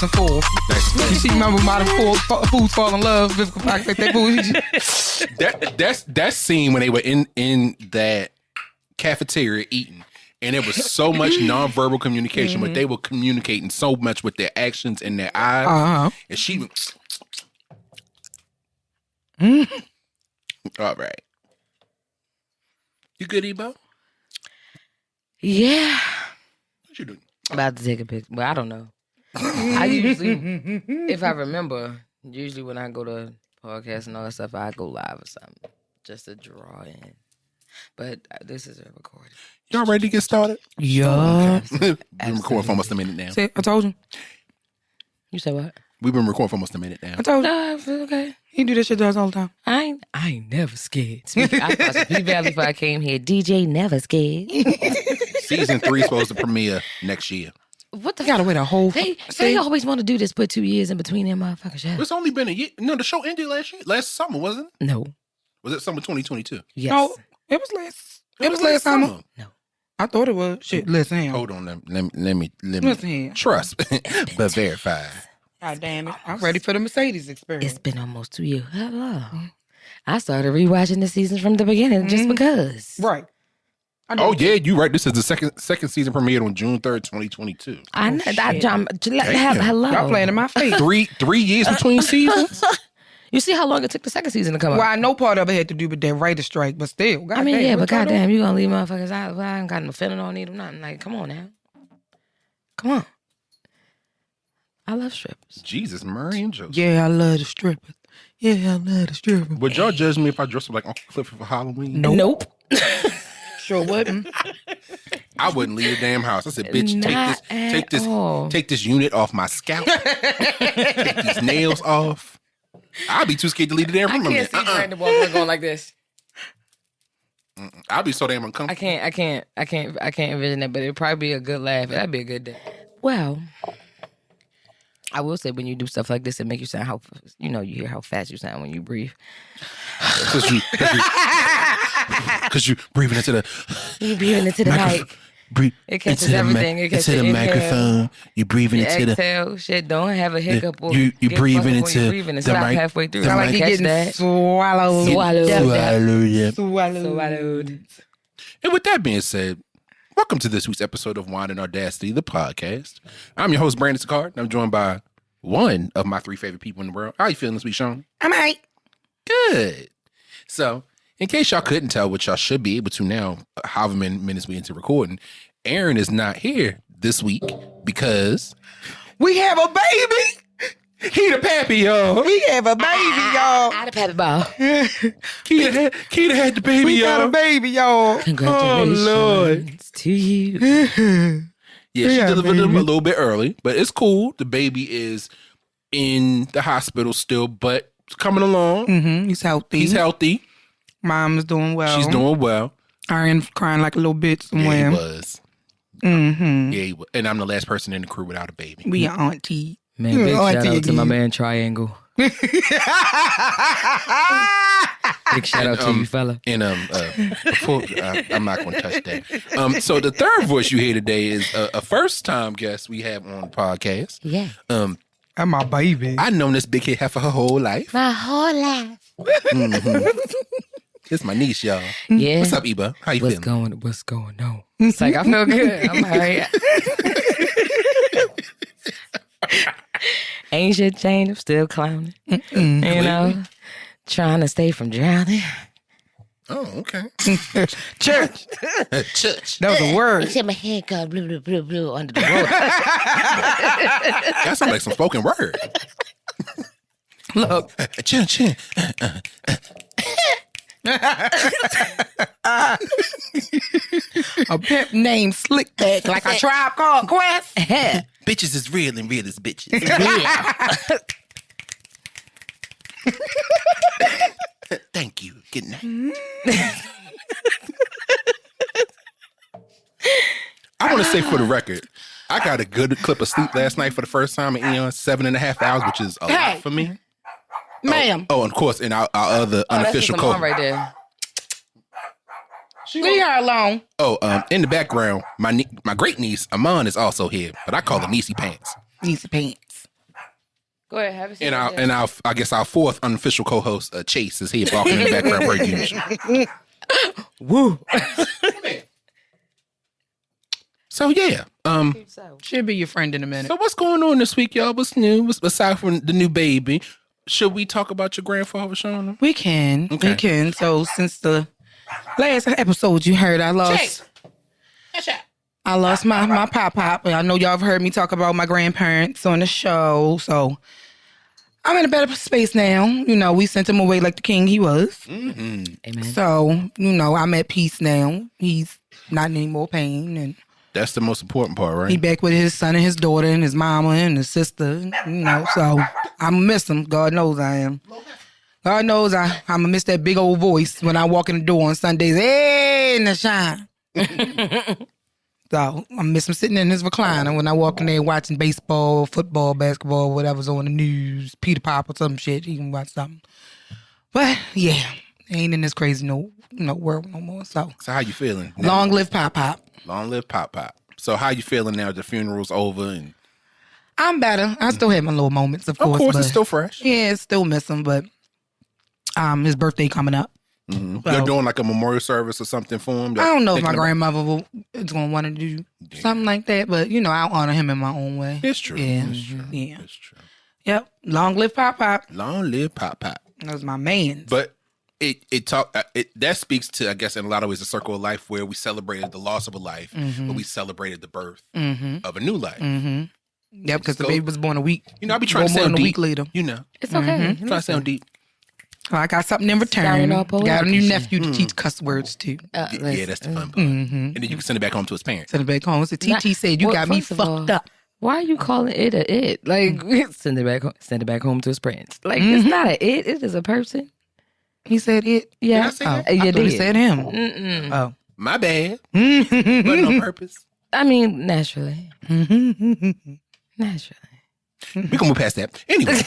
and forth. She remember my fools fall in love. That scene when they were in that cafeteria eating, and there was so much nonverbal communication, but they were communicating so much with their actions and their eyes. And she went, all right. You good, Ebo? Yeah. What you doing? About to take a picture. Well, I don't know. I usually, if I remember, usually when I go to podcasts and all that stuff, I go live or something just to draw in. But this is a recording. Y'all ready to get started? Yeah. We've been recording for almost a minute now. See, I told you. You said what? We've been recording for almost a minute now. I told you. I feel okay. He do this shit to us all the time. I ain't never scared. I thought some P-Valley before I came here. DJ never scared. Season 3 is supposed to premiere next year. What the You gotta wait a whole... They always want to do this, put 2 years in between them motherfucking shows. It's only been a year. No, the show ended last summer, wasn't it? No. Was it summer 2022? Yes. No, it was last summer. No. I thought it was. Shit, listen. Hold on, let me Listen here. trust, but verify. God damn it. I'm ready for the Mercedes experience. It's been almost 2 years. Hello. I started rewatching the seasons from the beginning just because. Right. Oh yeah, you right. This is the second season premiered on June 3rd, 2022. Hello. Y'all playing in my face. 3 years between seasons. You see how long it took the second season to come out? Well, I know part of it had to do with that writer strike, but still. God I mean, damn, yeah, what but y'all goddamn, you gonna leave motherfuckers out? I ain't got no fentanyl, need them, nothing. Like, come on now. Come on. I love strippers. Jesus, Murray and Joseph. Yeah, I love the strippers. Yeah, I love the strippers. Would y'all judge me if I dressed up like Uncle Clifford for Halloween? Nope. Sure wouldn't. I wouldn't leave the damn house. I said, bitch, take this unit off my scalp. Take these nails off. I'd be too scared to leave the damn room. I can't see Brandon Walker going like this. I'd be so damn uncomfortable. I can't envision that, but it'd probably be a good laugh. That'd be a good day. Well, I will say when you do stuff like this, it make you sound you hear how fast you sound when you breathe. Because you breathing into the... You breathing into the mic. Breathe it catches everything. It catches into the microphone. You breathing into exhale, shit. Don't have a hiccup. Or you breathing into you're breathing and stop halfway through. Sound like you getting that. swallowed. Swallowed. And with that being said, welcome to this week's episode of Wine and Audacity, the podcast. I'm your host, Brandon Sicard, and I'm joined by one of my 3 favorite people in the world. How you feeling this week, Shauna? I'm all right. Good. So, in case y'all couldn't tell, what y'all should be able to now, however many minutes we into recording, Aaron is not here this week because we have a baby. He the pappy, y'all. We have a baby, y'all. I the pappy ball. Keita had the baby, we y'all. got a baby, y'all. Congratulations Lord. to you. Yeah, she delivered him a little bit early, but it's cool. The baby is in the hospital still, but it's coming along. Mm-hmm. He's healthy. Mom is doing well. She's doing well. Aaron's crying like a little bitch somewhere. Yeah, he was. Mm-hmm. Yeah, he was. And I'm the last person in the crew without a baby. We are auntie. Man, big shout out to my man Triangle. Big shout out to you, fella. And before I'm not going to touch that. So the third voice you hear today is a first time guest we have on the podcast. Yeah. That's my baby. I've known this big head for her whole life. My whole life. Mm-hmm. It's my niece, y'all. Yeah. What's up, Eba? How you feeling? What's going on? It's like, I feel good. I'm all right. Ain't shit changed. I'm still clowning. Trying to stay from drowning. Oh, okay. Church. Church. That was a word. Except my head got blue, blue, blue, blue under the water. That sounds like some spoken word. Look. Chin, chin. A pimp named Slickback, like a Tribe Called Quest. Bitches is real and real is bitches. Thank you. Good night. I want to say for the record, I got a good clip of sleep last night for the first time in 7.5 hours, which is a lot for me. Ma'am. Oh, and of course, in our other unofficial code. code. Right there. Leave her alone. Oh, in the background, my great niece, Amon, is also here, but I call her Niecey Pants. Niecey Pants. Go ahead, have a And I guess our fourth unofficial co-host, Chase, is here walking in the background per usual. Woo. So yeah, Should be your friend in a minute. so what's going on this week, y'all? What's new? Aside from the new baby, should we talk about your grandfather, Shauna? We can. Okay. We can. So since the last episode you heard, I lost my pop. I know y'all have heard me talk about my grandparents on the show. So I'm in a better space now. You know, we sent him away like the king he was. Mm-hmm. Amen. So, you know, I'm at peace now. He's not in any more pain. And That's the most important part, right? he back with his son and his daughter and his mama and his sister. You know, so I'm going to miss him. God knows I am. God knows I'm going to miss that big old voice when I walk in the door on Sundays. Hey, Nashawn. So I miss him sitting in his recliner when I walk in there watching baseball, football, basketball, whatever's on the news, Peter Pop or some shit. He can watch something. But yeah, ain't in this crazy world no more. So how you feeling? long live Pop Pop. Long live Pop Pop. So how you feeling now? The funeral's over, and I'm better. I still have my little moments, of course. of course but it's still fresh. yeah, still miss him. But his birthday coming up. Mm-hmm. Well, You're doing like a memorial service or something for him. I don't know if my Thinking about- grandmother is going to want to do something like that, but you know, I'll honor him in my own way. It's true. Yeah, It's true. yeah. It's true. Yep. Long live Pop Pop. Long live Pop Pop. That was my man. But that speaks to, I guess, in a lot of ways, a circle of life where we celebrated the loss of a life, but we celebrated the birth of a new life. Yep, because the baby was born a week. You know, I be trying to more sound than a deep. week later. You know, It's okay. trying to sound deep. So I got something in return. Sounding all Got a new poetic. nephew to teach cuss words too. Yeah, that's the fun part. And then you can send it back home to his parents. Send it back home. So TT said, "You got me first of all, fucked up." Why are you calling it a it? Like send it back home to his parents. Like it's not a it. It is a person. He said it. Yeah, Did I say that? I you thought he did. said him. Mm-mm. Oh. My bad. Wasn't on purpose. I mean, naturally. Naturally. We can move past that. Anyway,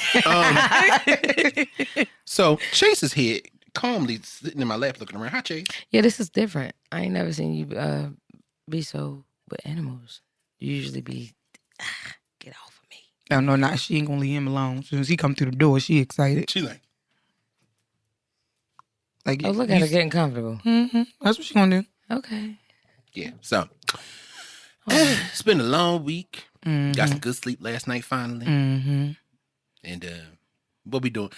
so Chase is here, calmly sitting in my lap, looking around. Hi, Chase. Yeah, this is different. I ain't never seen you be so with animals. You usually be get off of me. Oh no, not she ain't gonna leave him alone. As soon as he come through the door, she excited. She like, Oh, look at her getting comfortable. That's what she gonna do. Okay. yeah. So it's been a long week. Got some good sleep last night finally. And what we doing?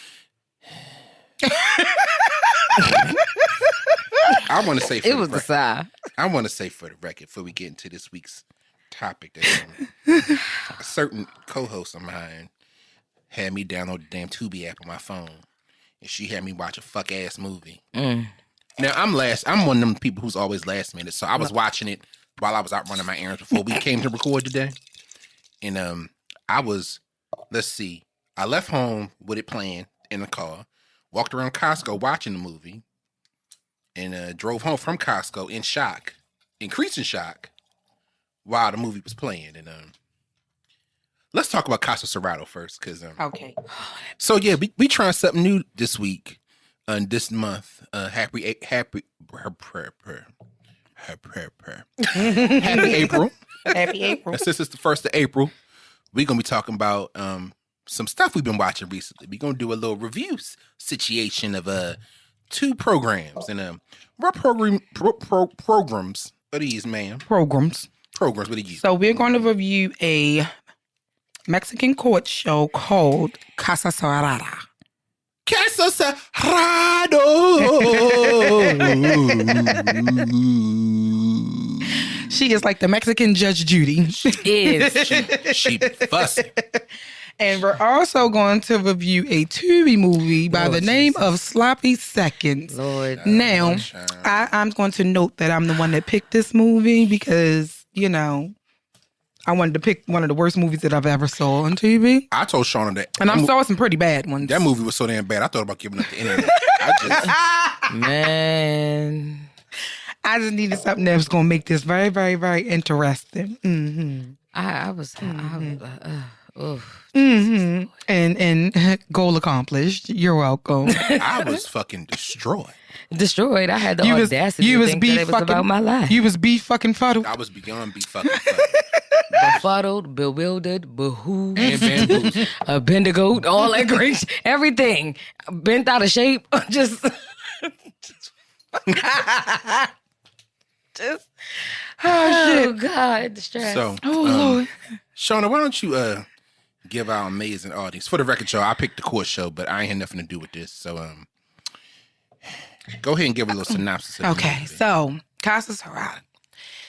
I want to say for It the was the record, sigh. I want to say for the record before we get into this week's topic that a certain co-host of mine had me download the damn Tubi app on my phone, and she had me watch a fuck ass movie. Now I'm one of them people who's always last minute, so I was watching it while I was out running my errands before we came to record today, and I left home with it playing in the car, walked around Costco watching the movie, and drove home from Costco in shock, increasing shock, while the movie was playing. And let's talk about Caso Cerrado first, because Okay. so yeah, we trying something new this week, this month. Happy April. Happy April. And since it's the 1st of April, we're gonna be talking about some stuff we've been watching recently. We're gonna do a little review situation of 2 programs. And what programs are these, ma'am? Programs. Programs, what are you? So we're going to review a Mexican court show called Caso Cerrado. Caso Cerrado. She is like the Mexican Judge Judy. She fussing. And we're also going to review a Tubi movie by the name of Sloppy Seconds. Lord. Now, I'm going to note that I'm the one that picked this movie because, you know, I wanted to pick one of the worst movies that I've ever saw on TV. I told Shauna that. And I saw some pretty bad ones. That movie was so damn bad, I thought about giving up the internet. Man. I just needed something that was going to make this very, very, very interesting. Mm-hmm. I was And goal accomplished. You're welcome. I was fucking destroyed. Destroyed. I had the audacity to think that it was about my life. You was fucking fuddled. I was beyond fucking fuddled. Befuddled, bewildered, behooved, and bamboozled. A bendigoat, all that great everything. Bent out of shape. Just oh God, the stress. So, Lord. Shauna, why don't you give our amazing audience, for the record, y'all, I picked the court show, but I ain't had nothing to do with this. So, go ahead and give a little synopsis. Okay, so Caso Cerrado.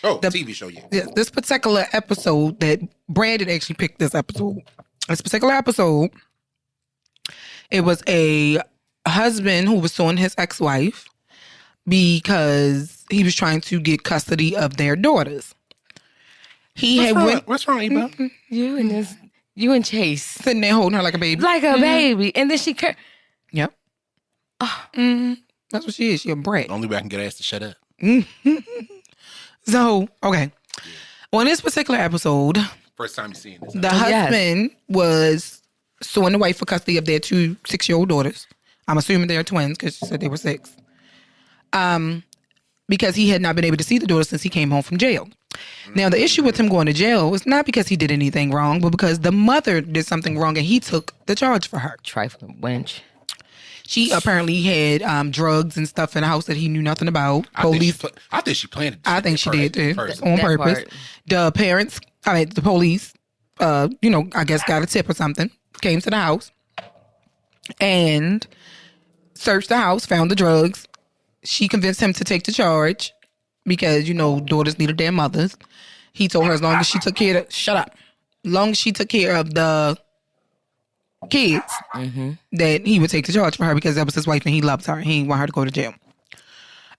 The TV show, yeah. This particular episode that Brandon actually picked this episode. This particular episode, it was a husband who was suing his ex-wife because he was trying to get custody of their daughters. What's wrong, Eva? You and Chase sitting there holding her like a baby. Like a baby. And then she Yep. That's what she is. She a brat. The only way I can get asked to shut up. So, okay. On this particular episode, First time you seen this. the husband was suing the wife for custody of their 2 6-year-old daughters. I'm assuming they're twins because she said they were 6. Because he had not been able to see the daughters since he came home from jail. Now, the issue with him going to jail was not because he did anything wrong, but because the mother did something wrong and he took the charge for her. Trifling wench. She apparently had drugs and stuff in the house that he knew nothing about. Police. I think she planted. I think she did too, on That purpose. part. The parents, the police, I guess got a tip or something. Came to the house and searched the house, found the drugs. She convinced him to take the charge because, daughters needed their mothers. He told her as long as she took care of, as long as she took care of the kids, that he would take the charge for her because that was his wife and he loved her. He didn't want her to go to jail.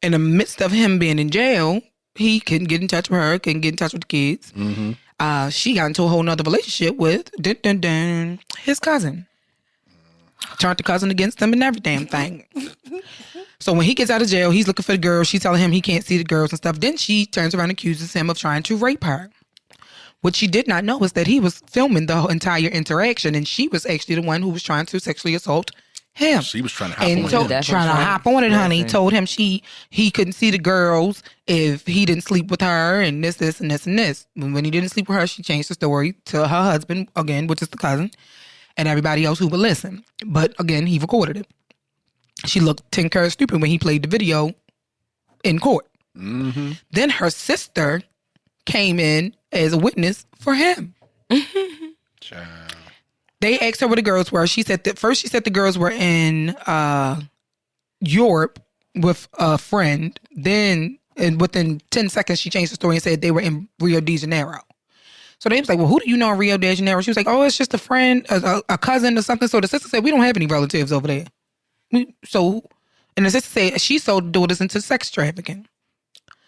In the midst of him being in jail, he couldn't get in touch with her, couldn't get in touch with the kids. She got into a whole nother relationship with his cousin. Turned the cousin against him and every damn thing. So when he gets out of jail, he's looking for the girls. She's telling him he can't see the girls and stuff. Then she turns around and accuses him of trying to rape her. What she did not know was that he was filming the entire interaction, and she was actually the one who was trying to sexually assault him. She was trying to hop on it, honey. Told him he couldn't see the girls if he didn't sleep with her, and this, and this, and this. When he didn't sleep with her, she changed the story to her husband, again, which is the cousin, and everybody else who would listen. But again, he recorded it. She looked 10 carats stupid when he played the video in court. Then her sister came in as a witness for him. They asked her where the girls were. She said first she said the girls were in Europe with a friend. Then within 10 seconds she changed the story and said they were in Rio de Janeiro. So they was like, well, who do you know in Rio de Janeiro? She was like, oh, it's just a friend, a cousin or something. So the sister said, we don't have any relatives over there. And the sister said she sold daughters into sex trafficking.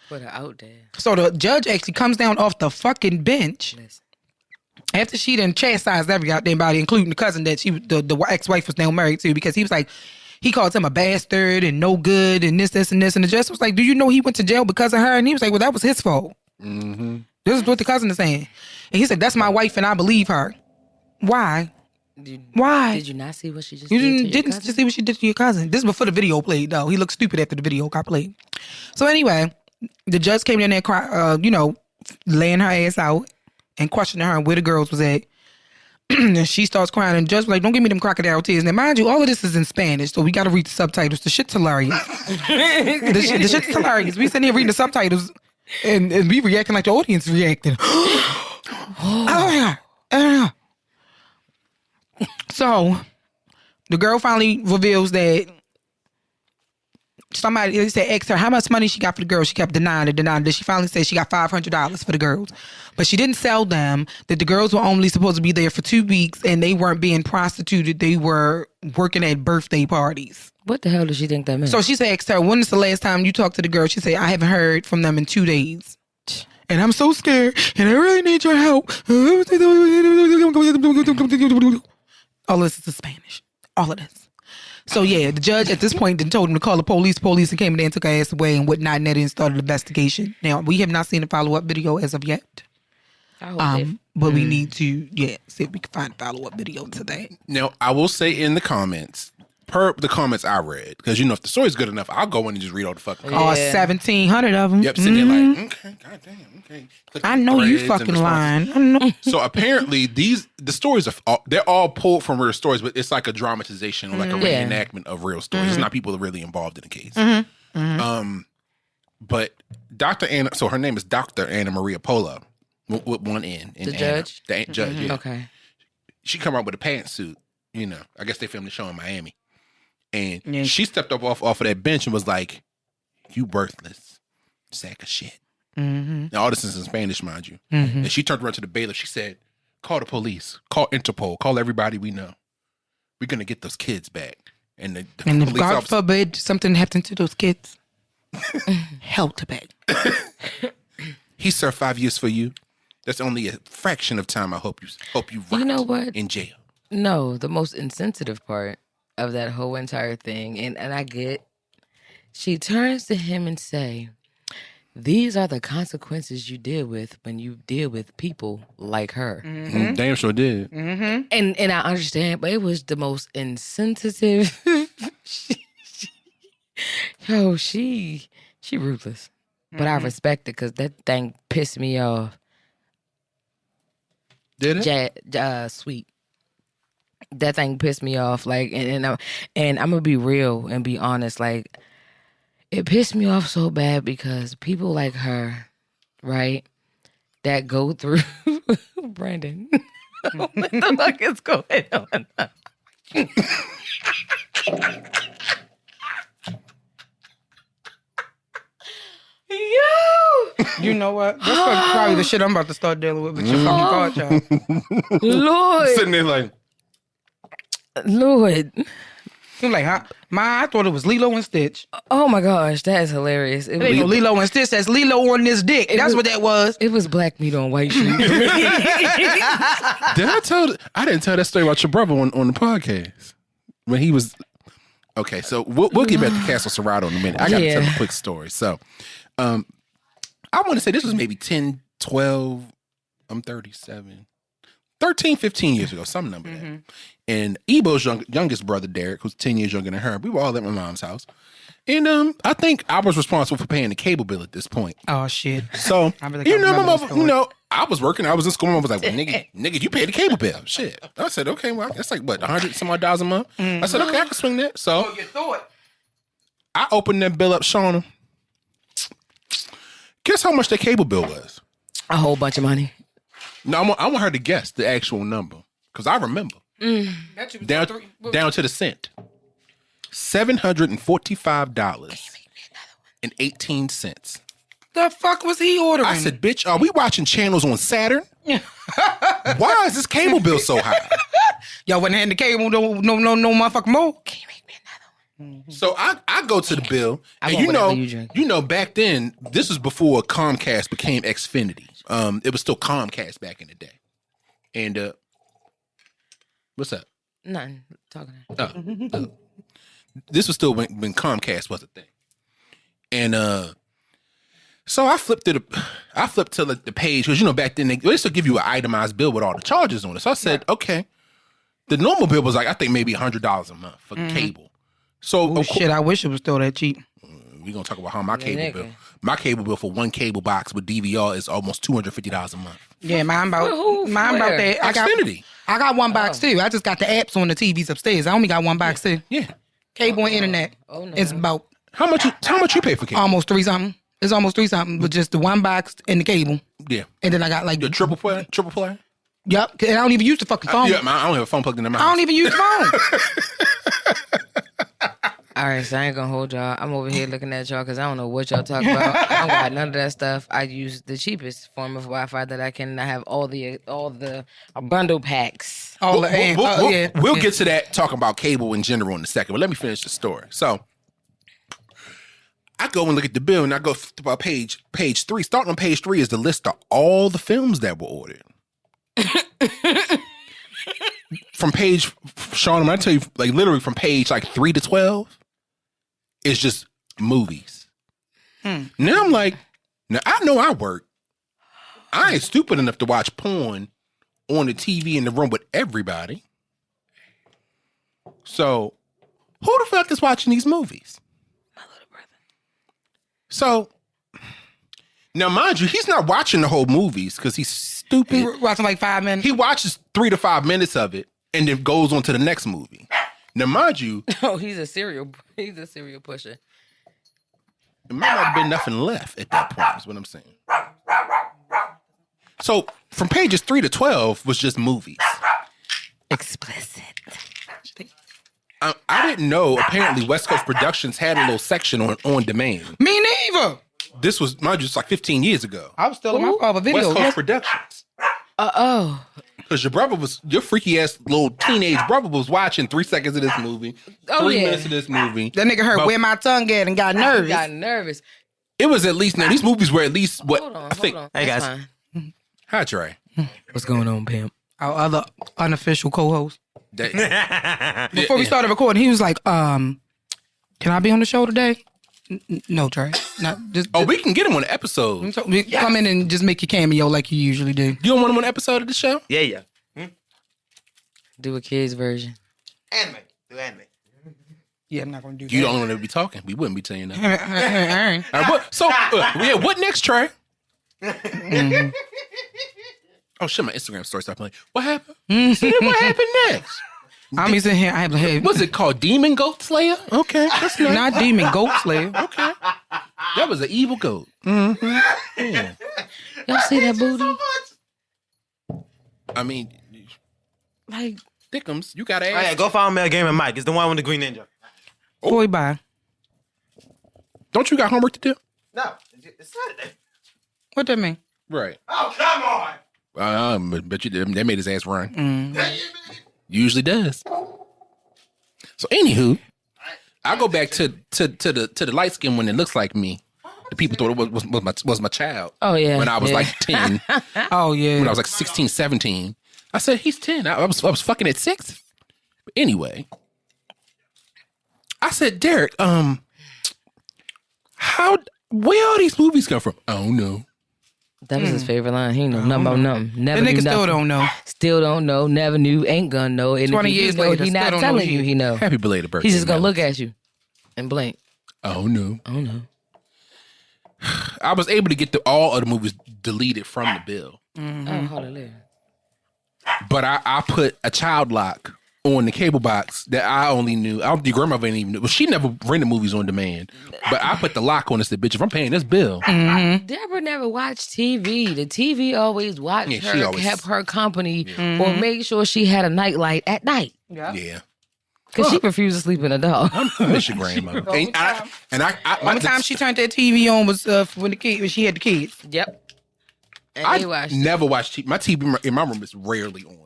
Put her out there. So the judge actually comes down off the fucking bench after she done chastised every goddamn body, including the cousin that the ex-wife was now married to, because he was like, he called him a bastard and no good and this, and this. And the judge was like, do you know he went to jail because of her? And he was like, well, that was his fault. This is what the cousin is saying. And he said, that's my wife and I believe her. Why? Why? Did you not see what she just did to your didn't cousin? see what she did to your cousin. This is before the video played, though. He looked stupid after the video got played. So anyway, the judge came in there, laying her ass out and questioning her where the girls was at. And she starts crying, and the judge was like, don't give me them crocodile tears. Now, mind you, all of this is in Spanish, so we got to read the subtitles. The shit's hilarious. the shit's hilarious. We sitting here reading the subtitles, and we reacting like the audience reacting. Oh my God. So, the girl finally reveals that somebody asked her how much money she got for the girls. She kept denying it. Then she finally said she got $500 for the girls. But she didn't sell them, that the girls were only supposed to be there for 2 weeks and they weren't being prostituted. They were working at birthday parties. What the hell does she think that meant? So she asked her, when is the last time you talked to the girls? She said, I haven't heard from them in 2 days. And I'm so scared and I really need your help. All this is in Spanish. All of this. So yeah, the judge at this point then told him to call the police. Police and came in there and took her ass away and whatnot, and they didn't start an investigation. Now, we have not seen a follow-up video as of yet. But we need to, see if we can find a follow-up video to that. Now, I will say in the comments, per the comments I read, because, if the story's good enough, I'll go in and just read all the fucking comments. 1,700 of them. Yep, sitting there like, okay, goddamn, okay. I know you fucking lying. I know. So apparently the stories they're all pulled from real stories, but it's like a dramatization, like a reenactment of real stories. It's not people really involved in the case. But Dr. Anna, so her name is Dr. Anna Maria Pola, with one N. The judge? The judge, yeah. Okay. She come out with a pantsuit, I guess they filmed the show in Miami. And she stepped up off of that bench and was like, "You worthless sack of shit." And all this is in Spanish, mind you. And she turned around to the bailiff. She said, "Call the police. Call Interpol. Call everybody we know. We're going to get those kids back." And the and if police God officer, forbid something happened to those kids, hell to pay. He served 5 years for you. That's only a fraction of time I hope you rot You know what? in jail. No, the most insensitive part of that whole entire thing, and I get, she turns to him and say, "These are the consequences you deal with when you deal with people like her." Damn sure did. And I understand, but it was the most insensitive. She ruthless. But I respect it because that thing pissed me off. Did it? Sweet. That thing pissed me off. Like, and I'm gonna be real and be honest. Like, it pissed me off so bad because people like her, right, that go through Brandon. What the fuck is going on? You know what? That's probably the shit I'm about to start dealing with your fucking car child. Lord. Sitting there like, Lord. You're like, huh? I thought it was Lilo and Stitch. Oh my gosh, that is hilarious. It ain't no Lilo and Stitch. That's Lilo on this dick. That's what that was. It was black meat on white shoes. I didn't tell that story about your brother on the podcast when he was. Okay, so we'll get back to Caso Cerrado in a minute. I got to tell a quick story. So, I want to say this was maybe 10, 12, I'm 37, 13, 15 years ago, some number that. And Ebo's youngest brother, Derek, who's 10 years younger than her, we were all at my mom's house. And I think I was responsible for paying the cable bill at this point. Oh, shit. So, my mother, I was working, I was in school, my mom was like, well, nigga, you pay the cable bill. Shit. I said, okay, well, that's like, what, $100 some odd a month? I said, okay, I can swing that. So, you thought. I opened that bill up, Shauna. Guess how much that cable bill was? A whole bunch of money. No, I want her to guess the actual number. Because I remember. Down to the cent. $745.18. The fuck was he ordering? I said, bitch, are we watching channels on Saturn? Why is this cable bill so high? Y'all wasn't handing the cable no motherfucking more. Can you make me another one? So I go to the bill, and you know, back then, this was before Comcast became Xfinity. It was still Comcast back in the day. And what's up? Nothing. Talking. This was still when Comcast was a thing. And so I flipped to the page because back then they used to give you an itemized bill with all the charges on it. So I said, okay, the normal bill was like I think maybe $100 a month for cable. So shit, I wish it was still that cheap. We're gonna talk about how my cable bill for one cable box with DVR is almost $250 a month. Yeah, mine about that. Xfinity. I got one box too. I just got the apps on the TVs upstairs. I only got one box too. Yeah. Cable and internet. Oh no. It's about how much you pay for cable? almost $3 something. It's almost $3 something with just the one box and the cable. Yeah. And then I got like your triple play? Yep. And I don't even use the fucking phone. Yeah, I don't have a phone plugged in my house. I don't even use the phone. All right, so I ain't gonna hold y'all. I'm over here looking at y'all because I don't know what y'all talk about. I don't got none of that stuff. I use the cheapest form of Wi-Fi that I can. I have all the bundle packs. We'll get to that talking about cable in general in a second, but let me finish the story. So I go and look at the bill, and I go to about page 3. Starting on page 3 is the list of all the films that were ordered. From page, Shauna, I tell you, like literally from page like 3 to 12, it's just movies. Now I'm like, now I know I work. I ain't stupid enough to watch porn on the TV in the room with everybody. So, who the fuck is watching these movies? My little brother. So, now mind you, he's not watching the whole movies because he's stupid. He watching like 5 minutes. He watches 3 to 5 minutes of it and then goes on to the next movie. Now, mind you, Oh, he's a serial pusher. it might not have been nothing left at that point, is what I'm saying. So, from pages 3 to 12 was just movies. Explicit. I didn't know, apparently, West Coast Productions had a little section on demand. Me neither. This was, mind you, just like 15 years ago. I was still in my father video. West Coast Productions. Oh. Because your freaky ass little teenage brother was watching 3 seconds of this movie, 3 minutes of this movie. That nigga heard where my tongue at and got nervous. Got nervous. It was at least, now these movies were at least what Hold on, I think. hold on. Hey, That's guys. fine. Hi, Trey. What's going on, pimp? Our other unofficial co-host. That- Before we started recording, he was like, can I be on the show today? No, Trey. Not just. Oh, we can get him on the episode. Come in and just make your cameo like you usually do. You don't want him on the episode of the show? Yeah. Do a kid's version. Anime. Do anime. Yeah, I'm not gonna do that. You don't want to be talking. We wouldn't be telling you that. I ain't. All right, what next, Trey? Oh shit, my Instagram story stopped playing. What happened? So then what happened next? I'm sitting here. I have What's it called? Demon Goat Slayer? Okay, that's nice. not demon goat slayer. Okay, that was an evil goat. Mm-hmm. Yeah. Y'all see that booty? I mean, Like, Thickums, you gotta Oh, ask. yeah, go follow Mel Game and Mike. It's the one with the Green Ninja. Boy, bye. Don't you got homework to do? No, it's Saturday. What that mean? Right. Oh, come on. Bet you they made his ass run. Mm. Usually does. So anywho, I go back to the light skin one that looks like me. The people thought it was my child. oh yeah. When I was yeah. like 10. Oh yeah. When I was like 16, 17. I said, he's 10. I was fucking at 6. But anyway, I said, Derek, where all these movies come from? I don't know. That was his favorite line. He ain't know nothing about nothing. Never the knew nigga still nothing. don't know. Still don't know. Never knew. Ain't gonna know. And 20 if he years do know, later, he still not don't know telling you. shit. He know. Happy belated birthday. He's just gonna Mel. look at you and blink. I don't know. I don't know. I was able to get all of the movies deleted from the bill. Oh, hold on. But I put a child lock on the cable box that I only knew. Your grandmother didn't even know. Well, she never rented movies on demand. But I put the lock on and said, bitch, if I'm paying this bill. Deborah never watched TV. The TV always watched Yeah, she her, always- kept her company, or made sure she had a nightlight at night. Yeah. Because she refused to sleep in the dark. I miss your grandmother. Only time she turned that TV on was when she had the kids. Yep. And I they watched. never watch TV. My TV in my room is rarely on.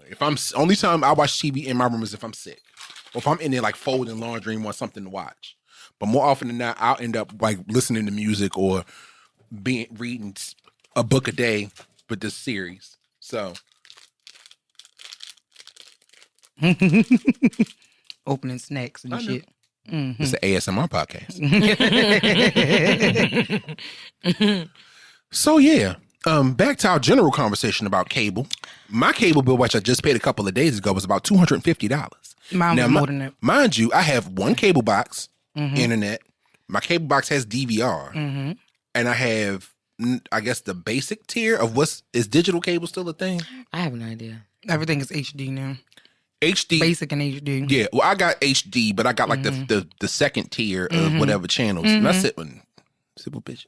Only time I watch TV in my room is if I'm sick, or if I'm in there like folding laundry and want something to watch. But more often than not, I'll end up like listening to music or reading a book a day with this series. So Opening snacks and shit. it's an ASMR podcast. So yeah. Back to our general conversation about cable. My cable bill, which I just paid a couple of days ago, was about $250. Mine was more than that. Mind you, I have one cable box, internet. My cable box has DVR, and I have, I guess, the basic tier of is digital cable still a thing? I have no idea. Everything is HD now. HD, Basic and HD. yeah. Well, I got HD, but I got like the second tier of whatever channels. And I sit with simple bitch.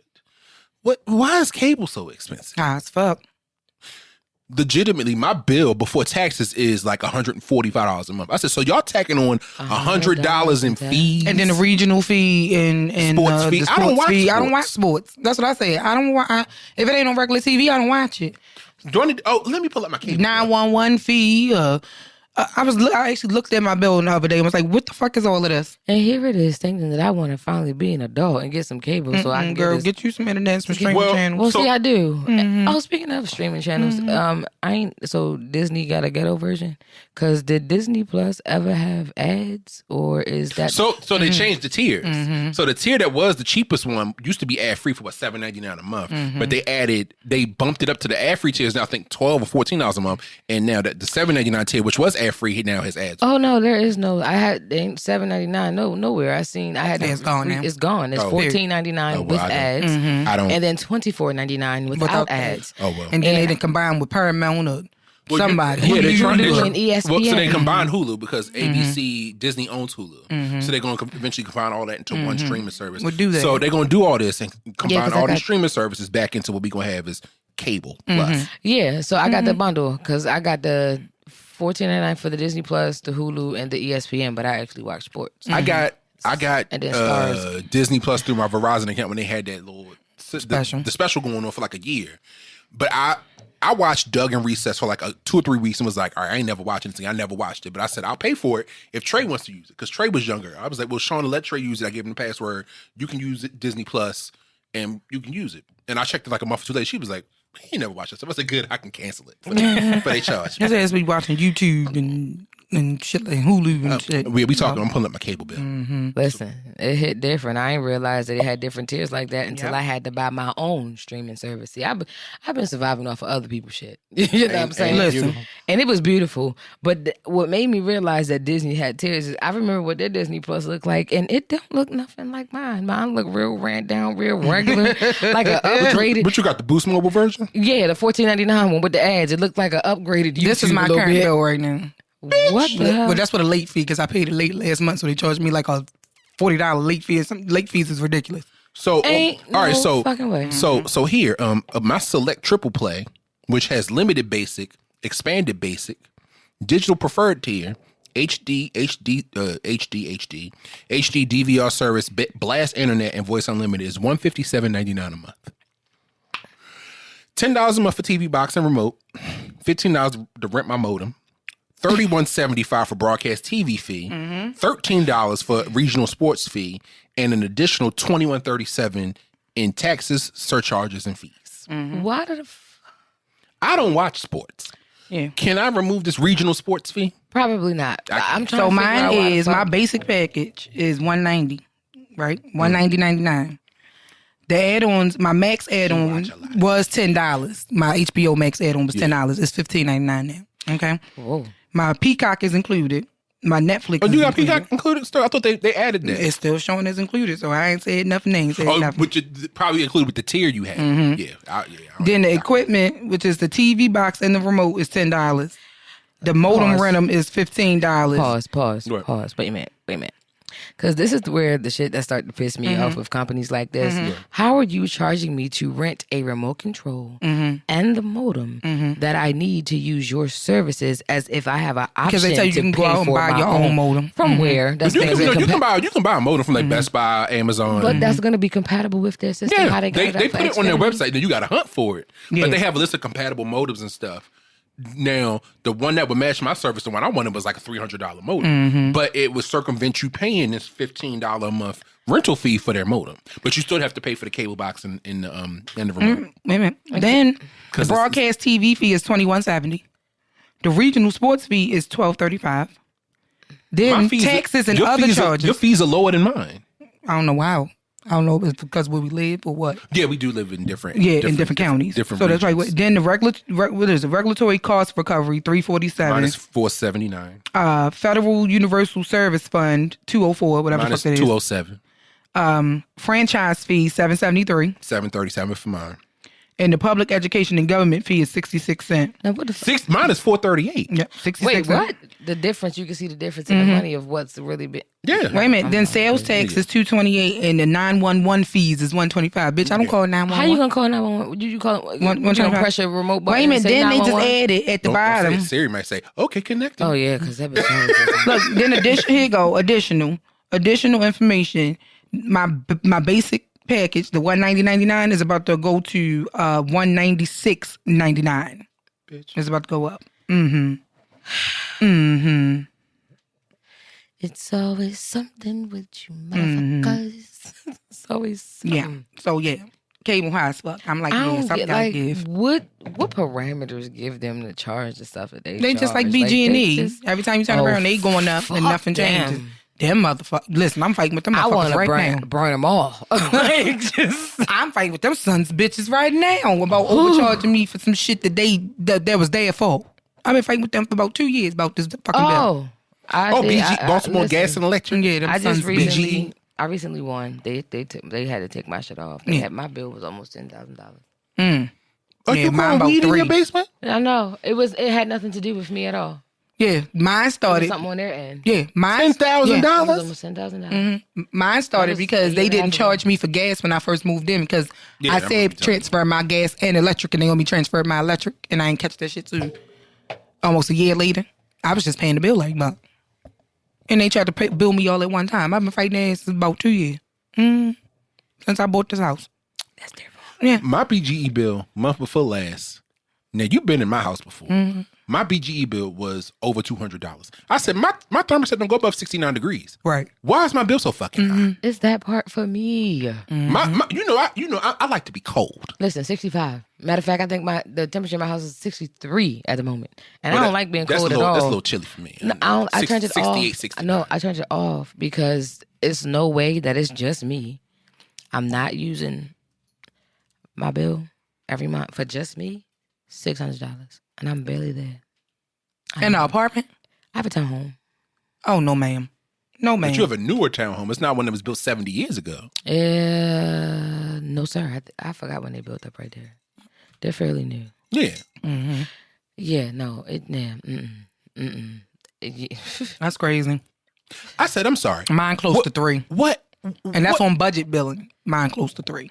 Why is cable so expensive? High as fuck. Legitimately, my bill before taxes is like $145 a month. I said, so y'all tacking on $100 in fees, And then the regional fee and Sports fee. the I don't sports watch fee. I don't sports. watch sports. That's what I say. I don't watch. If it ain't on regular TV, I don't watch it. let me pull up my cable. 911 fee. I actually looked at my bill the other day and was like, "What the fuck is all of this?" And here it is, thinking that I want to finally be an adult and get some cable so I can get you some internet, some streaming channels. Well, see, I do. Oh, speaking of streaming channels, so Disney got a ghetto version. Because did Disney Plus ever have ads, or is that so they changed the tiers? So the tier that was the cheapest one used to be ad free for what $7.99 a month, but they bumped it up to the ad free tiers now. I think $12 or $14 a month, and now that the $7.99 tier, which was ad free, now has ads. Oh no, there is no. I had $7.99. No, nowhere. It's gone now. It's gone. It's $14.99 with ads. I don't. And then $24.99 without ads. Oh well. And then they didn't combine with Paramount or somebody. Yeah, they're trying to. And ESPN. Well, so they combine Hulu because ABC, Disney owns Hulu. So they're going to eventually combine all that into one streaming service. We'll do that. So they're going to do all this and combine all these got- streaming services back into what we're going to have is cable plus. Yeah, so I got the bundle because I got the $14.99 for the Disney Plus, the Hulu, and the ESPN. But I actually watch sports. I got And then Stars. Disney Plus through my Verizon account when they had that little Special. the special going on for like a year. But I watched Doug and Recess for like 2 or 3 weeks and was like, all right, I ain't never watched anything. I never watched it. But I said, I'll pay for it if Trey wants to use it. Because Trey was younger. I was like, well, Shauna, let Trey use it. I gave him the password. You can use it, Disney Plus, and you can use it. And I checked it like a month or 2 later. She was like, he never watched it. So I said, good, I can cancel it for they charge. His ass be watching YouTube and shit like Hulu and shit. We talking. I'm pulling up my cable bill. Listen, it hit different. I didn't realize that it had different tiers like that until I had to buy my own streaming service. See, I've been surviving off of other people's shit. You know what I'm saying? Listen. And it was beautiful. But what made me realize that Disney had tiers is I remember what their Disney Plus looked like, and it don't look nothing like mine. Mine look real ran down, real regular, like an upgraded. But you got the Boost Mobile version? Yeah, the $14.99 one with the ads. It looked like an upgraded YouTube. This is my a little current bit. bill right now. What the hell? Well, that's for the late fee because I paid it late last month, so they charged me like a $40 late fee. Late fees is ridiculous. So Ain't all right, no so fucking way. so here, my select triple play, which has limited basic, expanded basic, digital preferred tier, HD DVR service, blast internet, and voice unlimited is $157.99 a month. $10 a month for TV box and remote, $15 to rent my modem, $31.75 for broadcast TV fee, $13 for regional sports fee, and an additional $21.37 in taxes, surcharges, and fees. Why did I don't watch sports. Yeah. Can I remove this regional sports fee? Probably not. I'm trying So to figure mine out why the is fuck- my basic package is $190, right? $190.99. The add-ons, my max add-on was $10. My HBO Max add-on was $10. It's $15.99 now. Okay. Whoa. My Peacock is included. My Netflix. Oh, is you got included. Peacock included still? I thought they added that. It's still showing as included, so I ain't said nothing. Ain't said nothing. Which is probably included with the tier you had. Yeah. Then the equipment, which is the TV box and the remote, is $10. The modem Pause. rentum is $15. Pause. Right. Pause. Wait a minute. Because this is where the shit that started to piss me off with companies like this. How are you charging me to rent a remote control and the modem that I need to use your services as if I have an option Because they tell you to can go pay out and for buy my your own modem. From where? That's You gonna can, be you can buy a modem from like Best Buy, Amazon. but that's going to be compatible with their system. Yeah, How they got they for put it on their Xfinity? website. Then you got to hunt for it. Yeah. But they have a list of compatible modems and stuff. Now, the one that would match my service, the one I wanted was like a $300 modem. But it would circumvent you paying this $15 a month rental fee for their modem. But you still have to pay for the cable box and the remote. Wait a minute. Then the 'Cause broadcast TV fee is $21.70. The regional sports fee is $12.35. My Then fees- taxes and your other fees charges. your fees are lower than mine. I don't know why. I don't know if it's because where we live or what. Yeah, we do live in different In different counties. Different so that's right. regions. Then the what is the regulatory cost recovery $347. Mine is $479. Federal Universal Service Fund $204. Whatever Mine the is fuck it is. $207. Franchise fee $773. $737 for mine. And the public education and government fee is 66 cents. Now, what the fuck? Mine is $438. Yep, 66 Wait, cents. what? The difference, you can see the difference in the money of what's really been. Yeah. Wait a minute. Then sales tax is $228 and the 911 fees is $125. Bitch, I don't call it 911. How you going to call 911? You call it? You gonna 125. press your remote button? Wait a minute. and say Then they just 911? added at the Don't say bottom. it. Siri might say, okay, connected. Oh, yeah, because that bitch. Look, then here you go. Additional information. My basic package, the $190.99 is about to go to $196.99. Bitch. It's about to go up. Mm-hmm. It's always something with you, motherfuckers. It's always something. Yeah. So yeah, cable high as fuck. I'm like, I yeah, don't something get I like give. what parameters give them to charge the stuff that they They just like charge? BG&E. Every time you turn around, they going up and fuck nothing changes. Them motherfuckers. Listen, I'm fighting with them I want motherfuckers to right now. burn them all. Like, just I'm fighting with them sons bitches right now about overcharging me for some shit that was there for. I've been fighting with them for about 2 years about this fucking bill. Baltimore listen, Gas and Electric. Yeah, them I sons just bitches. recently won. They had to take my shit off. They had, my bill was almost $10,000. Are Yeah, you mine growing about weed in 3. your basement? I know it had nothing to do with me at all. Yeah, mine It was started. something on their end. Yeah, mine. $10,000? It was almost $10,000. Mine started That was because a they year and a didn't half charge me for gas when I first moved in because Yeah, I I remember you said telling transfer my gas and electric and they only transferred my electric and I ain't catch that shit too. Almost a year later, I was just paying the bill like that. And they tried to bill me all at one time. I've been fighting their ass since about 2 years. Since I bought this house. That's their fault. Yeah. My BGE bill, month before last. Now, you've been in my house before. My BGE bill was over $200. I said, my thermostat don't go above 69 degrees. Right. Why is my bill so fucking high? It's that part for me. I like to be cold. Listen, 65. Matter of fact, I think the temperature in my house is 63 at the moment, and I don't like being That's cold a at little, all. That's a little chilly for me. No, I turned it 68, off. 69. No, I turned it off because it's no way that it's just me. I'm not using my bill every month for just me. $600, and I'm barely there. In the apartment? I have a townhome. Oh, no, ma'am. No, ma'am. But you have a newer townhome. It's not one that was built 70 years ago. No, sir. I forgot when they built up right there. They're fairly new. Yeah. Yeah, no. That's crazy. I said, I'm sorry. Mine close to 3. What? And that's on budget billing. Mine close to 3.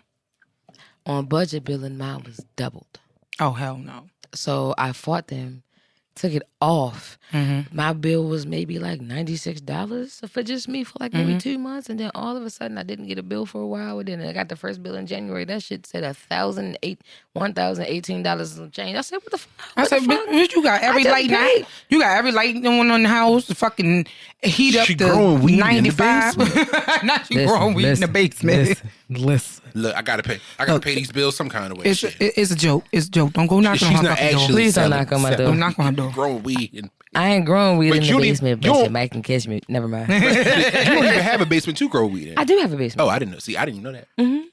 On budget billing, mine was doubled. Oh, hell no. So I fought them, took it off. My bill was maybe like $96 for just me for like maybe 2 months. And then all of a sudden I didn't get a bill for a while. And then I got the first bill in January. That shit said $1,018 and some change. I said, what the fuck? I said, bitch, you got every I just light paid. night. You got every light on in the house. The fucking heat up She to growing weed in the 95. Not you growing weed in the basement. Listen. Look, I gotta pay. I gotta pay these bills some kind of way. It's a joke. It's a joke. Don't go knocking on She's her not fucking door. actually Please don't selling- knock on my door. Don't knock on her door. growing weed. And I ain't growing weed Wait, in you the don't even- basement, you but don't- your mic can catch me. Never mind. you don't even have a basement to grow weed in. I do have a basement. Oh, I didn't know. See, I didn't even know that.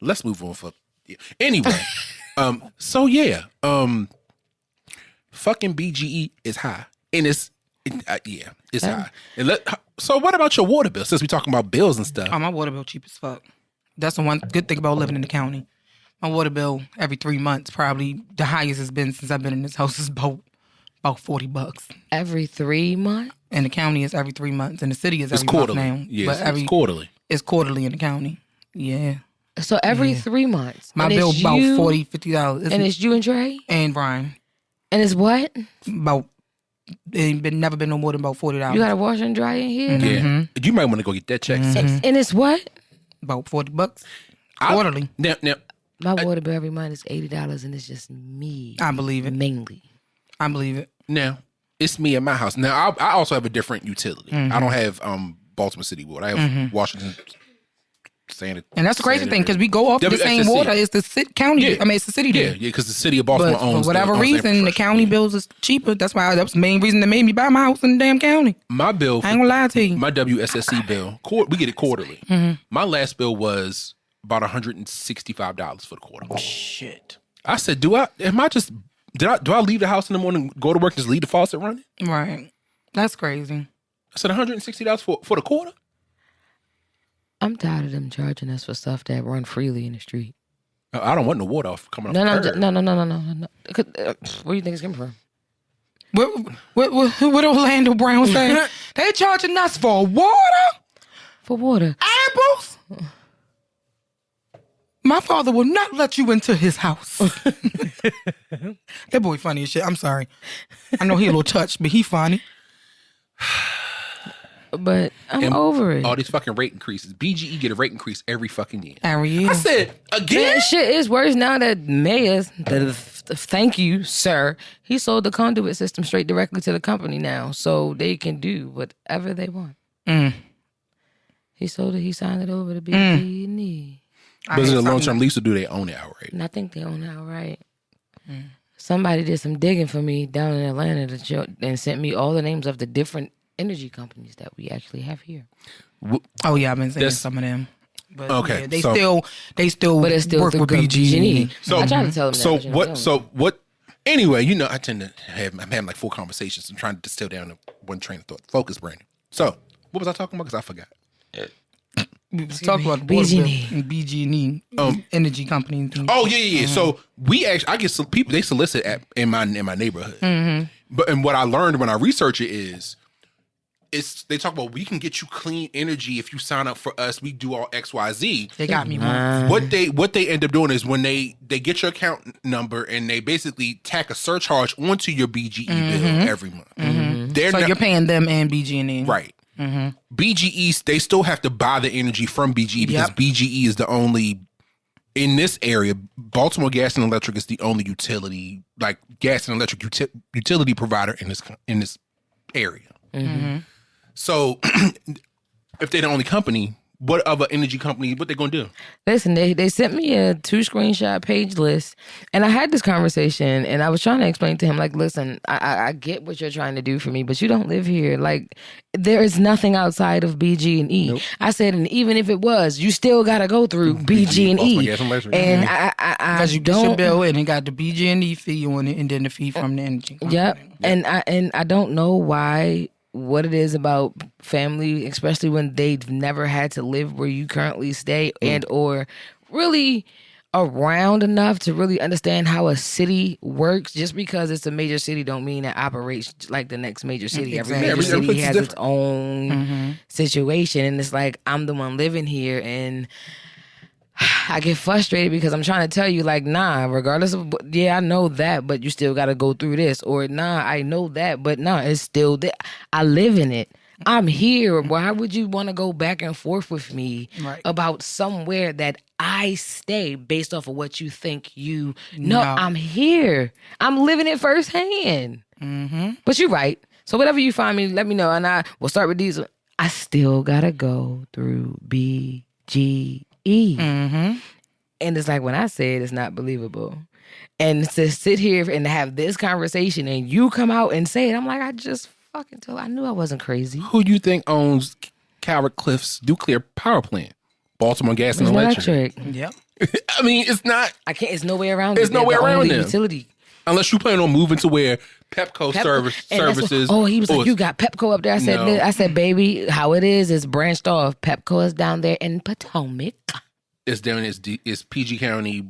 Let's move on. Anyway, so yeah, fucking BGE is high, and it's high. And so what about your water bill? Since we talking about bills and stuff, Oh, my water bill cheap as fuck. That's the one good thing about living in the county. My water bill every 3 months, probably the highest it's been since I've been in this house, is about $40. Every 3 months? In the county, it's every 3 months. In the city, it's it's every month quarterly. now. Yes, but it's quarterly. It's quarterly in the county. Yeah. So every 3 months. My And bill it's about you- $40, $50. And it's you and Trey? and Brian. And it's what? About never been no more than about $40. You got a washer and dryer in here? Yeah, you might want to go get that check. And it's what? About $40 quarterly. Now, My water bill every month is $80 and it's just me. I believe it. Mainly. I believe it. now it's me and my house. Now I also have a different utility. I don't have Baltimore City water. I have Washington. And that's the crazy thing because we go off the same WSSC. water. It's the county. Yeah. I mean, it's the city. Yeah, there. yeah, because the city of Baltimore But for owns. whatever owns the reason, the infrastructure. county bills is cheaper. That's why that was the main reason that made me buy my house in the damn county. My bill. I ain't gonna lie to you. My WSSC bill. We get it quarterly. My last bill was about $165 for the quarter. Shit. I said, do I leave the house in the morning, go to work, and just leave the faucet running? Right. That's crazy. I said $160 for the quarter. I'm tired of them charging us for stuff that run freely in the street. I don't want no water off coming off. No. the curb. No. Where do you think it's coming from? What Orlando Brown saying? They charging us for water? For water. Apples? My father will not let you into his house. That boy funny as shit. I'm sorry. I know he a little touched, but he funny. But I'm over it. All these fucking rate increases. BGE get a rate increase every fucking year. Every year. I said, again? Man, shit is worse now that mayors, thank you, sir. He sold the conduit system straight directly to the company now, so they can do whatever they want. He sold it. He signed it over to BG&E. But is it a long-term lease or do they own it outright? And I think they own it outright. Somebody did some digging for me down in Atlanta and sent me all the names of the different energy companies that we actually have here. Oh yeah, I've been seeing some of them. But okay, yeah, they still but it's still work with BG&E. So I try to tell them what? Anyway, you know, I tend to I'm having like 4 conversations. I'm trying to distill down to one train of thought. Focus, Brandon. So what was I talking about? Because I forgot. We was talking about BG&E energy company. And things. Oh yeah. So I get some people, they solicit in my neighborhood. But and what I learned when I research it is they talk about we can get you clean energy if you sign up for us. We do all XYZ. They got me wrong. What they end up doing is when they get your account number and they basically tack a surcharge onto your BGE bill every month. So you're paying them and BG&E. Right. BGE, they still have to buy the energy from BGE because BGE is the only, in this area, Baltimore Gas and Electric is the only utility, like gas and electric utility provider in this area. So if they're the only company, what other energy company, what they gonna do? Listen, they sent me a 2 screenshot page list, and I had this conversation, and I was trying to explain to him, like, listen, I get what you're trying to do for me, but you don't live here. Like, there is nothing outside of BG&E. Nope. I said, and even if it was, you still got to go through BG&E. And I you don't... your bill in and got the BG&E fee on it, and then the fee from the energy company. Yep. And I don't know why... what it is about family, especially when they've never had to live where you currently stay and or really around enough to really understand how a city works. Just because it's a major city don't mean it operates like the next major city. Exactly. Every major city has its own situation. And it's like, I'm the one living here and I get frustrated because I'm trying to tell you, like, nah, regardless of, I know that, but you still got to go through this. Or, nah, I know that, but nah, it's still there. I live in it. I'm here. Why would you want to go back and forth with me about somewhere that I stay based off of what you think you know? No. I'm here. I'm living it firsthand. But you're right. So whatever you find me, let me know. And I will start with these. I still got to go through BG. And it's like when I say it, it's not believable. And to sit here and have this conversation and you come out and say it, I'm like, I just fucking told. I knew I wasn't crazy. Who do you think owns Coward Cliff's nuclear power plant? Baltimore Gas and Electric. Yep. I mean, it's not. I can't. It's no way around. There's no way around them. Utility. Unless you plan on moving to where Pepco services. He was like, you got Pepco up there. I said, baby, how it is branched off. Pepco is down there in Potomac. It's down. It's PG County,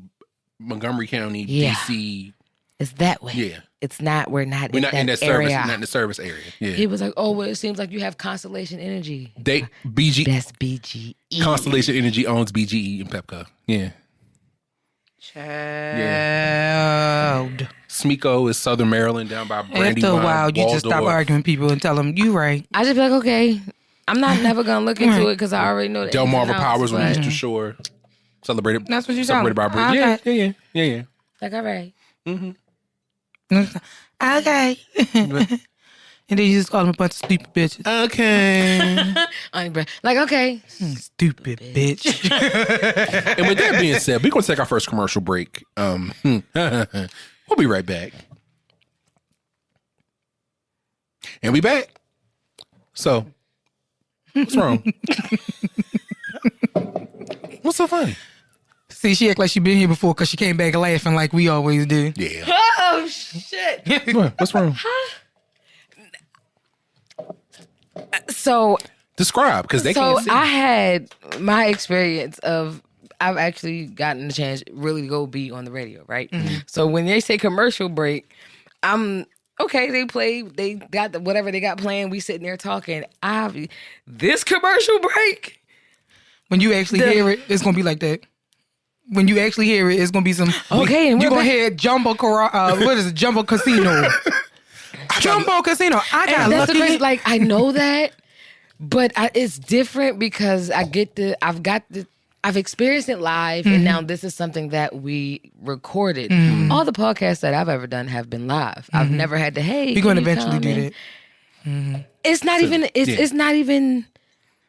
Montgomery County, DC. It's that way. Yeah. It's not. We're not in that area. Service. Not in the service area. Yeah. He was like, oh, well, it seems like you have Constellation Energy. That's BGE. Constellation Energy owns BGE and Pepco. Yeah. Child. Smeco is Southern Maryland down by Brandywine. After a while, you just stop arguing with people and tell them, you right. I just be like, okay. I'm not never going to look into it because I already know that. Delmarva Powers on Eastern Shore. Celebrated. That's what you celebrated by Bridge. Yeah. Like, all right. Okay. And then you just call them a bunch of stupid bitches. Okay. Like, okay. Stupid bitch. And with that being said, we're going to take our first commercial break. We'll be right back. And we back. So, what's wrong? What's so funny? See, she act like she been here before because she came back laughing like we always do. Yeah. Oh, shit. What's wrong? So describe, because they can't see. I had my experience of I've actually gotten the chance really to go be on the radio, right? So when they say commercial break, I'm okay. They got whatever they got playing. We sitting there talking. This commercial break. When you actually hear it, it's gonna be like that. When you actually hear it, it's gonna be some. Okay, and you're gonna hear Jumbo. What is it? Jumbo Casino. Jumbo Casino. I got lucky. Crazy, like I know that, but it's different because I've got the I've experienced it live, and now this is something that we recorded. All the podcasts that I've ever done have been live. I've never had to, hey, We're going to eventually do that. It's not even. It's not even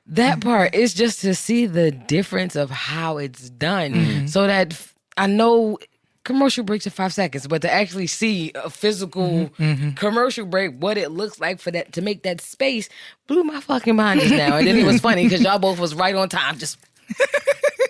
that part. It's just to see the difference of how it's done, so that I know commercial breaks are 5 seconds, but to actually see a physical commercial break, what it looks like for that to make that space, blew my fucking mind just now. And then it was funny because y'all both was right on time, just.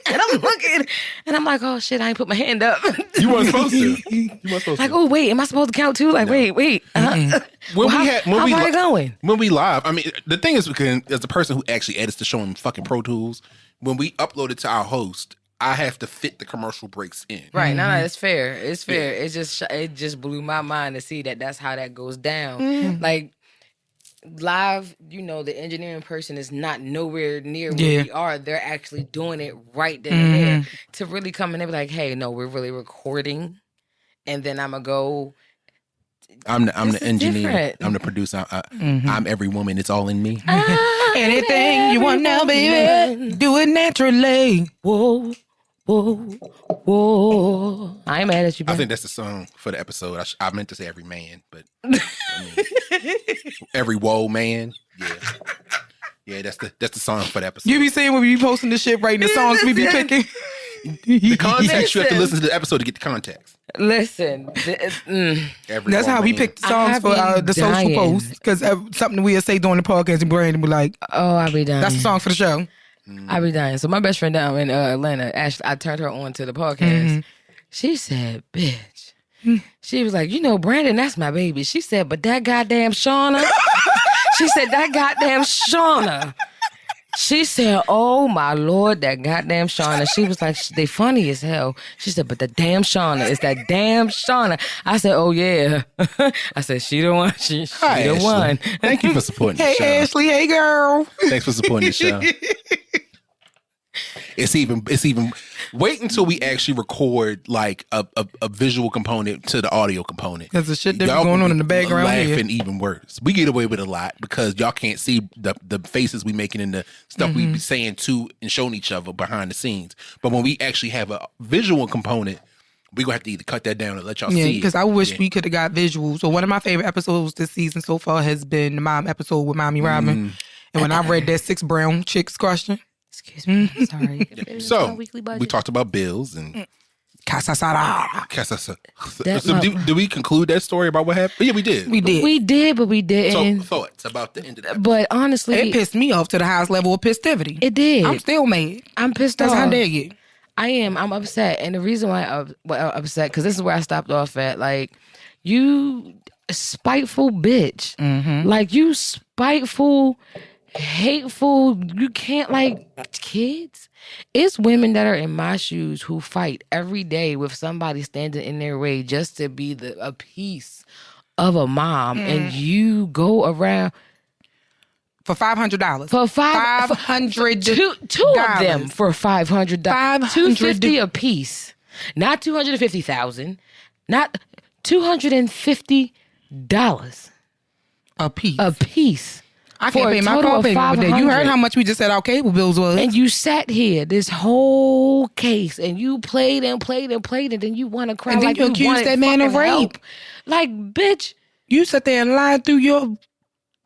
And I'm looking, and I'm like, oh shit, I ain't put my hand up. You weren't supposed to. You weren't supposed Like, to. oh wait, am I supposed to count too? Like, wait. How far you going? When we live, I mean, the thing is, because as the person who actually edits the show in fucking Pro Tools, when we upload it to our host, I have to fit the commercial breaks in. Right, no, it's fair. It's fair. It just blew my mind to see that that's how that goes down. Like, live, the engineering person is not nowhere near where we are. They're actually doing it right then and there. To really come in and be like, hey, no, we're really recording. And then I'm going to go. I'm the engineer. Different. I'm the producer. I'm every woman. It's all in me. Anything you want now, baby, do it naturally. Whoa. I ain't mad at you, bro. I think that's the song for the episode. I meant to say every man, but I mean, every whoa man. Yeah, that's the song for the episode. You be saying when we be posting this shit, writing the songs we be picking. The context, you have to listen to the episode to get the context. Listen, That's how we pick the songs for the social posts. Because something we'll say during the podcast and Brandon be like, oh, I'll be dying. That's the song for the show. I be dying. So my best friend down in Atlanta, Ashley, I turned her on to the podcast. She said, bitch. She was like, Brandon, that's my baby. She said, but that goddamn Shauna. She said, that goddamn Shauna. She said, oh my Lord, that goddamn Shauna. She was like, they funny as hell. She said, but the damn Shauna, it's that damn Shauna. I said, oh yeah. I said, she the one. She Hi, the Ashley. one. Thank you for supporting the show. Hey, Ashley. Hey, girl. Thanks for supporting the show. It's even. Wait until we actually record like a visual component to the audio component. There's the shit that's going on in the background laughing here. even worse. We get away with a lot because y'all can't see the faces we making and the stuff we be saying to and showing each other behind the scenes. But when we actually have a visual component, we gonna have to either cut that down or let y'all see it. Yeah, because I wish we could have got visuals. So one of my favorite episodes this season so far has been the mom episode with Mommy Robin. And when I read that 6 brown chicks question. Excuse me. I'm sorry. So we talked about bills and Caso Cerrado. So did we conclude that story about what happened? Yeah, we did. We did. We did, but we didn't. So thoughts about the end of that? But honestly, It pissed me off to the highest level of festivity. it did. I'm still mad. I'm pissed That's off. how dare you. I am. I'm upset. And the reason why I'm upset, because this is where I stopped off at. Like, you spiteful bitch. Like, you spiteful, hateful. You can't, like, kids. It's women that are in my shoes who fight every day with somebody standing in their way just to be a piece of a mom. And you go around. For $500. For $500. Two of them for $500. $250 a piece. Not $250,000. Not $250 A piece. a piece. I for can't a pay my total car of payment with that. You heard $500. how much we just said our cable bills was. And you sat here this whole case and you played and then you want to cry And then like you accused wanted that man of fucking rape. help. Like, bitch. You sat there and lied through your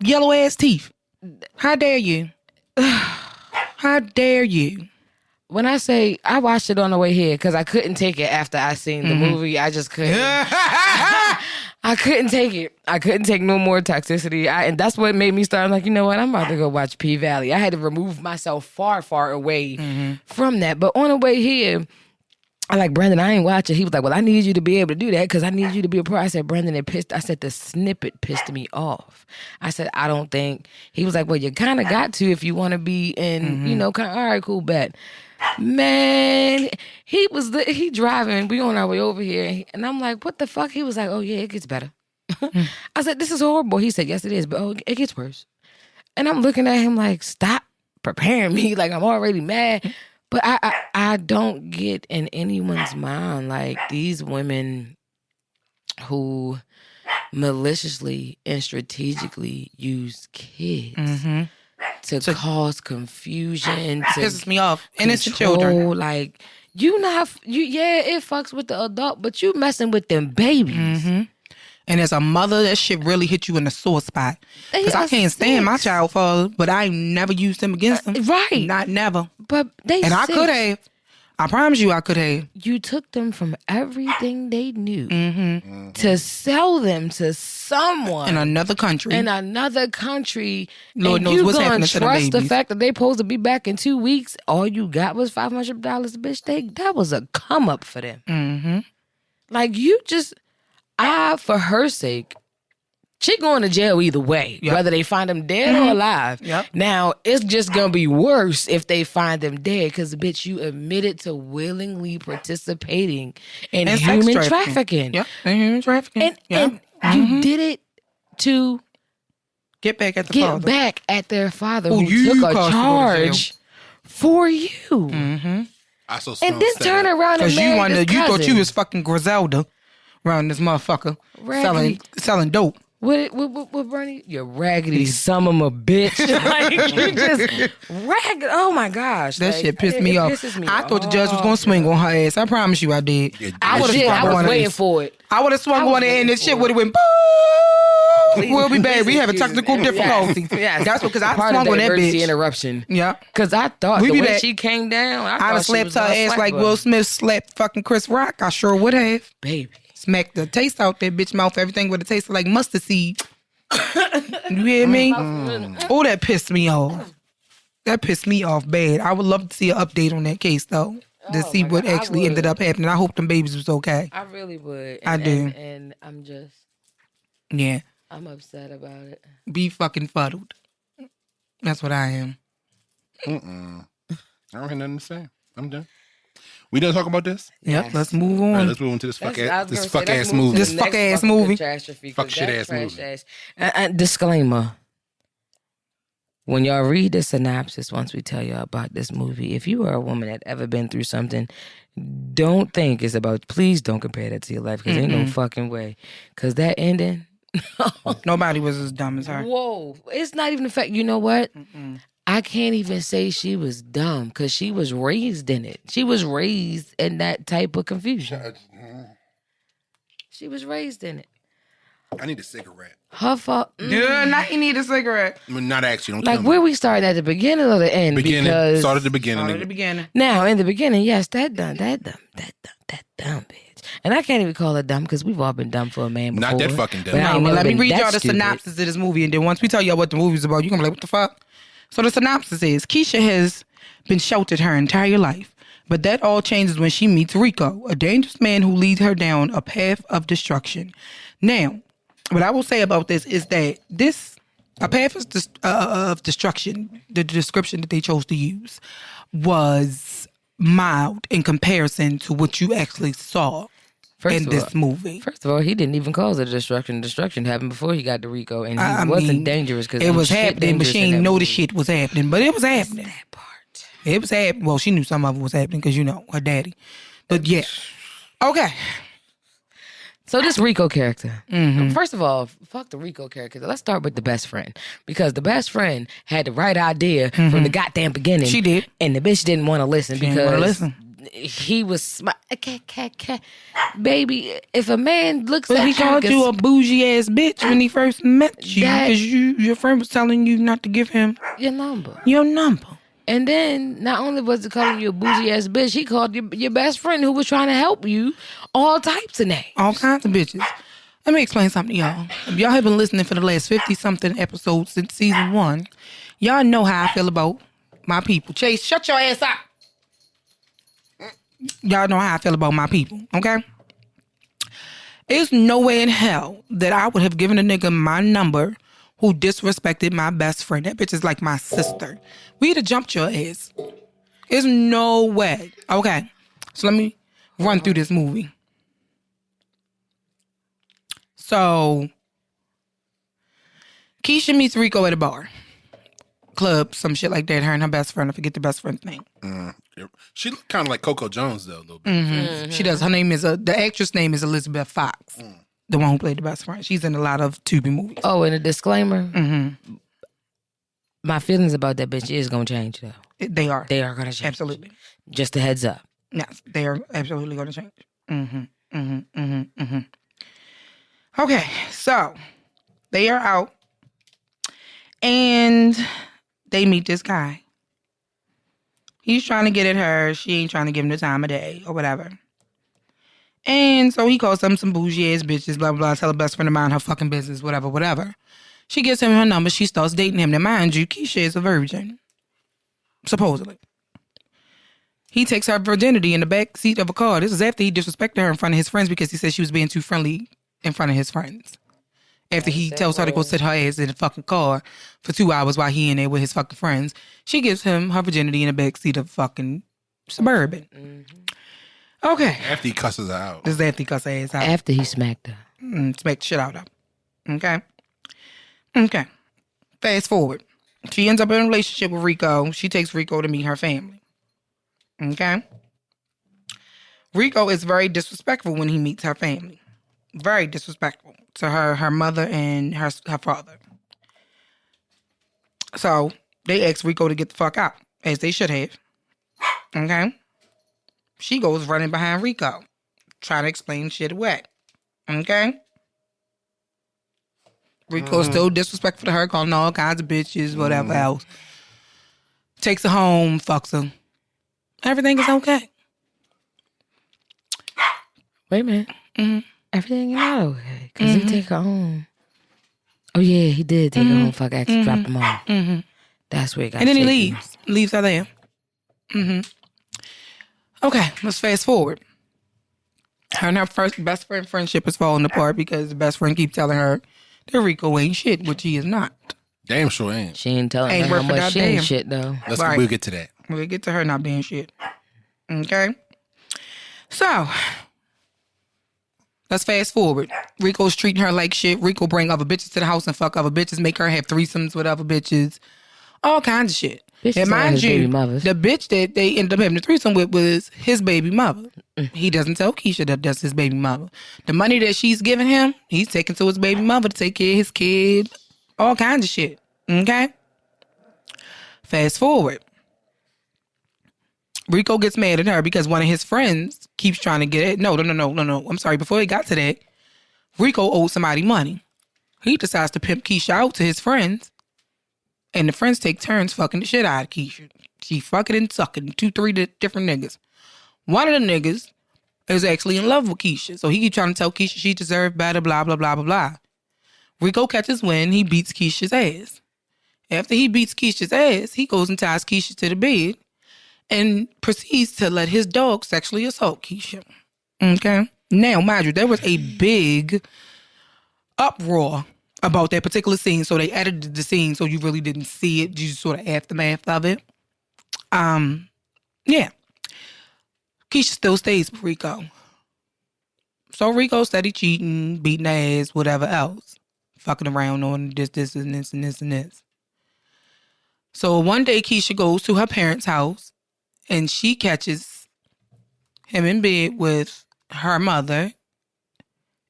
yellow ass teeth. How dare you? How dare you? When I say I watched it on the way here because I couldn't take it after I seen the movie. I just couldn't. I couldn't take it. I couldn't take no more toxicity. And that's what made me start. I'm like, you know what? I'm about to go watch P-Valley. I had to remove myself far, far away from that. But on the way here, I like, Brandon, I ain't watching. He was like, well, I need you to be able to do that because I need you to be a pro. I said, Brandon, I said, the snippet pissed me off. I said, I don't think. He was like, well, you kind of got to if you want to be in, kind of, all right, cool, bet. Man, he driving. We on our way over here. And I'm like, what the fuck? He was like, oh, yeah, it gets better. I said, this is horrible. He said, yes, it is. But it gets worse. And I'm looking at him like, stop preparing me. Like, I'm already mad. But I don't get in anyone's mind, like, these women who maliciously and strategically use kids to cause confusion. To pisses me off. Innocent control, children. Like, it fucks with the adult, but you messing with them babies. Mm-hmm. And as a mother, that shit really hit you in the sore spot. Because I can't stand my child father, but I never used him against him. Right. Not never. But I could have. I promise you I could have. You took them from everything they knew to sell them to someone in another country. Lord knows what's happening to the babies. Trust the fact that they supposed to be back in 2 weeks. All you got was $500, bitch. That was a come up for them. Mm-hmm. Like, for her sake, she going to jail either way, whether they find them dead or alive. Yep. Now, it's just going to be worse if they find them dead because, bitch, you admitted to willingly participating in human trafficking. Yep, and human trafficking. And you did it to get back at their father who took a charge for you. Mm-hmm. And then turn around and marry his cousin. You thought you was fucking Griselda around this motherfucker selling dope. What Bernie? You raggedy son of a bitch. Like, you just ragged. Oh my gosh. That shit pissed me off. I thought the judge was going to swing on her ass. I promise you I did. I was waiting for it. I would have swung on there and this shit would have went boom. We'll be back. We have a technical difficulty. Yeah. That's because I part swung of on that bitch. Interruption. Yeah. Because I thought the way she came down, I'd have slapped her ass like Will Smith slapped fucking Chris Rock. I sure would have. Baby. Smacked the taste out that bitch mouth. Everything would have tasted like mustard seed. You hear me? Oh, that pissed me off. That pissed me off bad. I would love to see an update on that case though, to see what actually ended up happening. I hope them babies was okay. I really would. I do. And I'm just. Yeah. I'm upset about it. Be fucking fuddled. That's what I am. I don't have nothing to say. I'm done. We done talk about this? Yep, let's move on. Right, let's move on to this fuck ass movie. This fuck ass movie. Fuck shit ass movie. Disclaimer. When y'all read the synopsis, once we tell y'all about this movie, if you are a woman that ever been through something, don't think it's about, please don't compare that to your life, because ain't no fucking way. Because that ending. Nobody was as dumb as her. Whoa. It's not even the fact, you know what? I can't even say she was dumb because she was raised in it. She was raised in that type of confusion. She was raised in it. I need a cigarette. Her fault. Yeah, now you need a cigarette. Not actually. Don't like where we started at the beginning or the end? Because start at the beginning. Now in the beginning, yes, that dumb bitch. And I can't even call her dumb because we've all been dumb for a man before. Not that fucking dumb. Let me read y'all the synopsis of this movie, and then once we tell y'all what the movie's about, you're gonna be like, what the fuck? So the synopsis is, Keisha has been sheltered her entire life, but that all changes when she meets Rico, a dangerous man who leads her down a path of destruction. Now, what I will say about this is that a path of destruction, the description that they chose to use, was mild in comparison to what you actually saw in this movie. First of all, he didn't even cause it destruction. Destruction happened before he got to Rico, and he wasn't dangerous because it was happening, but she didn't know the shit was happening, but it was happening. That part. It was happening. Well, she knew some of it was happening because, her daddy. But yeah. Okay. So this Rico character. First of all, fuck the Rico character. Let's start with the best friend. Because the best friend had the right idea from the goddamn beginning. She did. And the bitch didn't want to listen he was smart. Baby, if a man looks at you... He called you a bougie ass bitch when he first met you. Because your friend was telling you not to give him... Your number. And then, not only was he calling you a bougie ass bitch, he called your best friend who was trying to help you all types of names. All kinds of bitches. Let me explain something to y'all. If y'all have been listening for the last 50-something episodes since season 1, y'all know how I feel about my people. Chase, shut your ass up. Y'all know how I feel about my people, okay? There's no way in hell that I would have given a nigga my number who disrespected my best friend. That bitch is like my sister. We'd have jumped your ass. There's no way. Okay, so let me run through this movie. So, Keisha meets Rico at a bar. Club, some shit like that. Her and her best friend. I forget the best friend's name. She looked kind of like Coco Jones, though, a little bit. She does. Her name is, the actress name is Elizabeth Fox. The one who played the best friend. She's in a lot of Tubi movies. Oh, and a disclaimer. My feelings about that bitch is gonna change though. They are. They are gonna change. Absolutely. Just a heads up. Yes, they are absolutely going to change. Okay, so they are out and they meet this guy. He's trying to get at her. She ain't trying to give him the time of day or whatever. And so he calls them some bougie ass bitches, blah, blah, blah. Tell her best friend to mind her fucking business, whatever. She gives him her number. She starts dating him. Now, mind you, Keisha is a virgin. Supposedly. He takes her virginity in the back seat of a car. This is after he disrespected her in front of his friends because he said she was being too friendly in front of his friends. After he tells her to go sit her ass in the fucking car for 2 hours while he in there with his fucking friends, she gives him her virginity in the back seat of a fucking Suburban. Okay. After he cusses her out. This is after he cussed her ass out. After he smacked her. Smacked the shit out of her. Okay. Fast forward. She ends up in a relationship with Rico. She takes Rico to meet her family. Okay. Rico is very disrespectful when he meets her family. Very disrespectful to her mother and her father. So they ask Rico to get the fuck out, as they should have. Okay. She goes running behind Rico, trying to explain shit away. Okay. Rico's still disrespectful to her, calling all kinds of bitches, whatever else. Takes her home, fucks her. Everything is okay. Wait a minute. Everything is not okay. Because he take her home. Oh, yeah, he did take her home. Fuck, actually dropped him off. That's where he got And then he shaky. leaves. Leaves her there. Okay, let's fast forward. Her and her first best friend friendship is falling apart because the best friend keeps telling her that Rico ain't shit, which he is not. Damn sure ain't. She ain't telling Ain't her how worth it, much she ain't goddamn. shit, though. Right. We'll get to that. We'll get to her not being shit. Okay? So, let's fast forward. Rico's treating her like shit. Rico bring other bitches to the house and fuck other bitches, make her have threesomes with other bitches. All kinds of shit. Bitches And are mind his you, baby mothers. the bitch that they ended up having the threesome with was his baby mother. He doesn't tell Keisha that that's his baby mother. The money that she's giving him, he's taking to his baby mother to take care of his kid. All kinds of shit. Okay? Fast forward. Rico gets mad at her because one of his friends keeps trying to get it. No. I'm sorry. Before he got to that, Rico owed somebody money. He decides to pimp Keisha out to his friends. And the friends take turns fucking the shit out of Keisha. She fucking and sucking 2-3 different niggas. One of the niggas is actually in love with Keisha. So he keeps trying to tell Keisha she deserved better, blah, blah, blah, blah, blah. Rico catches wind. He beats Keisha's ass. After he beats Keisha's ass, he goes and ties Keisha to the bed and proceeds to let his dog sexually assault Keisha. Okay? Now, mind you, there was a big uproar about that particular scene. So they edited the scene so you really didn't see it. You just sort of aftermath of it. Yeah. Keisha still stays with Rico. So Rico steady cheating, beating ass, whatever else. Fucking around on this, and this, and this, and this. So one day Keisha goes to her parents' house and she catches him in bed with her mother.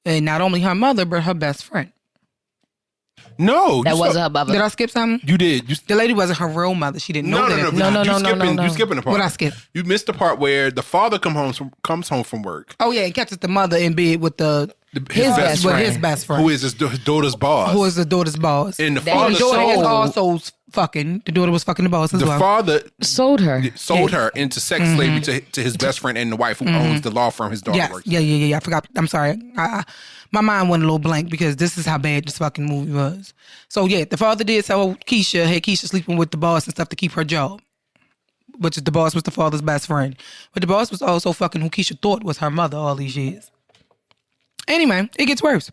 And not only her mother, but her best friend. No. That wasn't her mother. Did I skip something? You did. The lady wasn't her real mother. She didn't know that. No. You skipping the part. What I skip? You missed the part where the father comes home from work. Oh yeah, and catches the mother in bed with His best friend. his best friend, Who is his daughter's boss. who is the daughter's boss. And the That father the daughter is sold- also fucking. The daughter was fucking the boss as the well. father Sold her. sold her into sex slavery to his best friend and the wife who owns the law firm his daughter Yes. works. Yeah. I forgot. I'm sorry. My mind went a little blank because this is how bad this fucking movie was. So yeah, the father did tell Keisha, hey, Keisha sleeping with the boss and stuff to keep her job. Which the boss was the father's best friend. But the boss was also fucking who Keisha thought was her mother all these years. Anyway, it gets worse.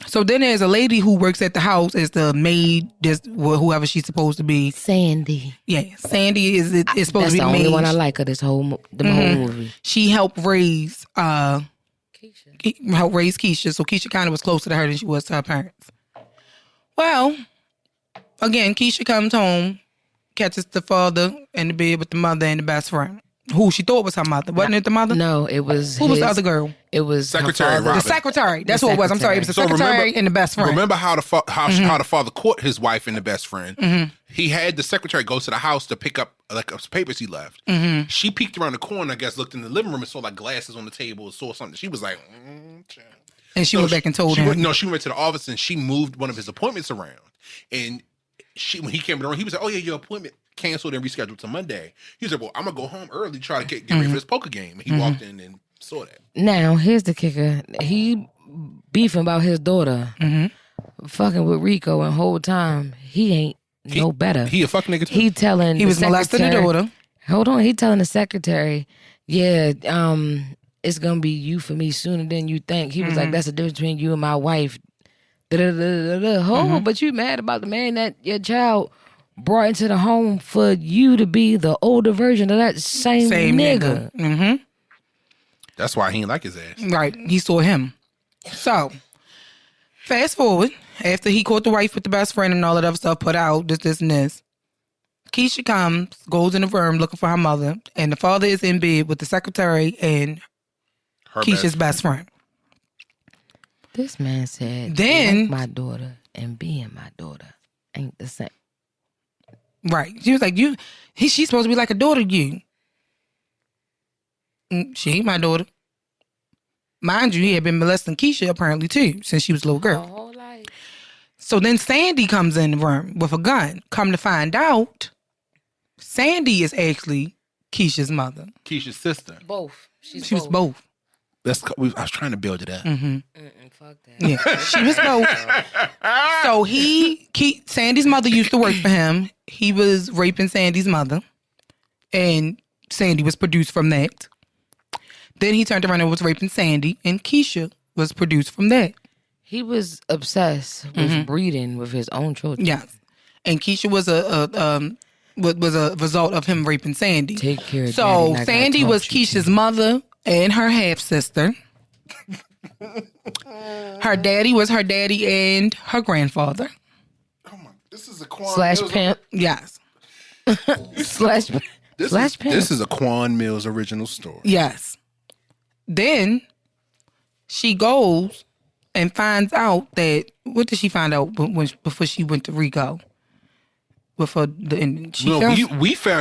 So then there's a lady who works at the house as the maid, whoever she's supposed to be. Sandy. Yeah, Sandy is supposed That's to be the the only maid. one I like of this whole movie. She helped raise Keisha. So Keisha kind of was closer to her than she was to her parents. Well, again, Keisha comes home, catches the father in the bed with the mother and the best friend, who she thought was her mother. Wasn't it the mother? No, it was Who was the other girl? It was her Secretary father- Robin. The secretary. That's what it was. I'm sorry. It was the secretary and the best friend. Remember how how the father caught his wife and the best friend? He had the secretary go to the house to pick up like some papers he left. She peeked around the corner, I guess, looked in the living room and saw like glasses on the table, saw something. She was like, and she went back and told him. She went to the office and she moved one of his appointments around. And when he came around, he was like, "Oh yeah, your appointment canceled and rescheduled to Monday." He was like, "Well, I'm gonna go home early, try to get ready for this poker game." And he walked in and saw that. Now, here's the kicker. He beefing about his daughter, fucking with Rico, and whole time he ain't no better. He a fuck nigga too. He telling He was molesting the daughter. Hold on, he telling the secretary, yeah, it's gonna be you for me sooner than you think. He was like, that's the difference between you and my wife. But you mad about the man that your child brought into the home for you to be the older version of that same nigga. Mm-hmm. That's why he ain't like his ass. Right. He saw him. So, fast forward. After he caught the wife with the best friend and all that other stuff put out, this, and this. Keisha comes, goes in the room looking for her mother, and the father is in bed with the secretary and Keisha's best friend. This man said, Then, like my daughter and being my daughter ain't the same. Right. She was like, she's supposed to be like a daughter to you. She ain't my daughter. Mind you, he had been molesting Keisha apparently too, since she was a little girl. Her whole life. So then Sandy comes in the room with a gun. Come to find out, Sandy is actually Keisha's mother. Keisha's sister. Both. She was both. I was trying to build it up. Fuck that. Yeah, she was both. So Sandy's mother used to work for him. He was raping Sandy's mother, and Sandy was produced from that. Then he turned around and was raping Sandy, and Keisha was produced from that. He was obsessed with breeding with his own children. Yes, and Keisha was a result of him raping Sandy. Take care of So Daddy, Sandy was Keisha's mother and her half sister. Her daddy was her daddy and her grandfather. Oh my! This is a Quan Slash Mills pimp. Yes. Slash pimp. This is a Quan Mills original story. Yes. Then she goes and finds out that, what did she find out before she went to Rico? We found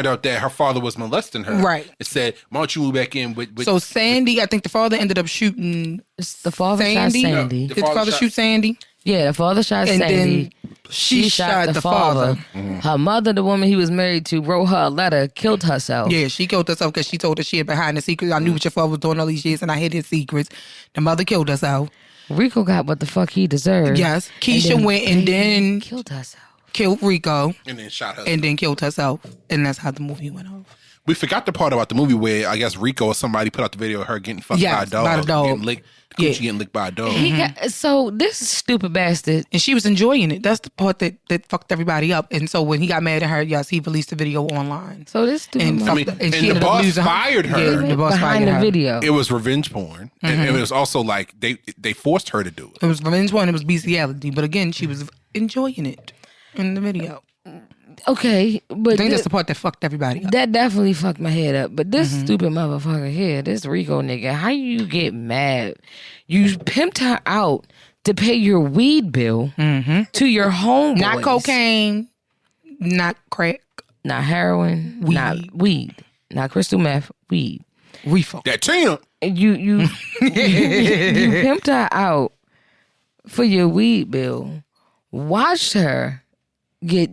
out that her father was molesting her. Right. It said, "Why don't you move back in with?" So Sandy, I think the father ended up shooting The father Sandy. shot Sandy. Did the father shoot Sandy? Yeah, the father shot And Sandy. then she shot the father. Her mother, the woman he was married to, wrote her a letter, killed herself. Yeah, she killed herself because she told her she had behind the secret. I knew what your father was doing all these years, and I hid his secrets. The mother killed herself. Rico got what the fuck he deserved. Yes, Keisha went and then killed herself. Killed Rico, and then shot her, and then killed herself, and that's how the movie went off. We forgot the part about the movie where I guess Rico or somebody put out the video of her getting fucked by a dog. By the dog. Getting licked, getting licked by a dog. So this stupid bastard, and she was enjoying it. That's the part that fucked everybody up. And so when he got mad at her, yes, he released the video online. So this stupid, and the boss fired her. Yeah, the boss behind fired the her. video. It was revenge porn, and it was also like they forced her to do it. It was revenge porn. It was bestiality, but again, she was enjoying it in the video. Okay, but I think that's the part that fucked everybody up. That definitely fucked my head up. But this stupid motherfucker here, this Rico nigga, how you get mad? You pimped her out to pay your weed bill to your homeboys. Not cocaine, not crack, not heroin, not weed, not crystal meth, weed. Reefer. That Tina. And you pimped her out for your weed bill. Watched her get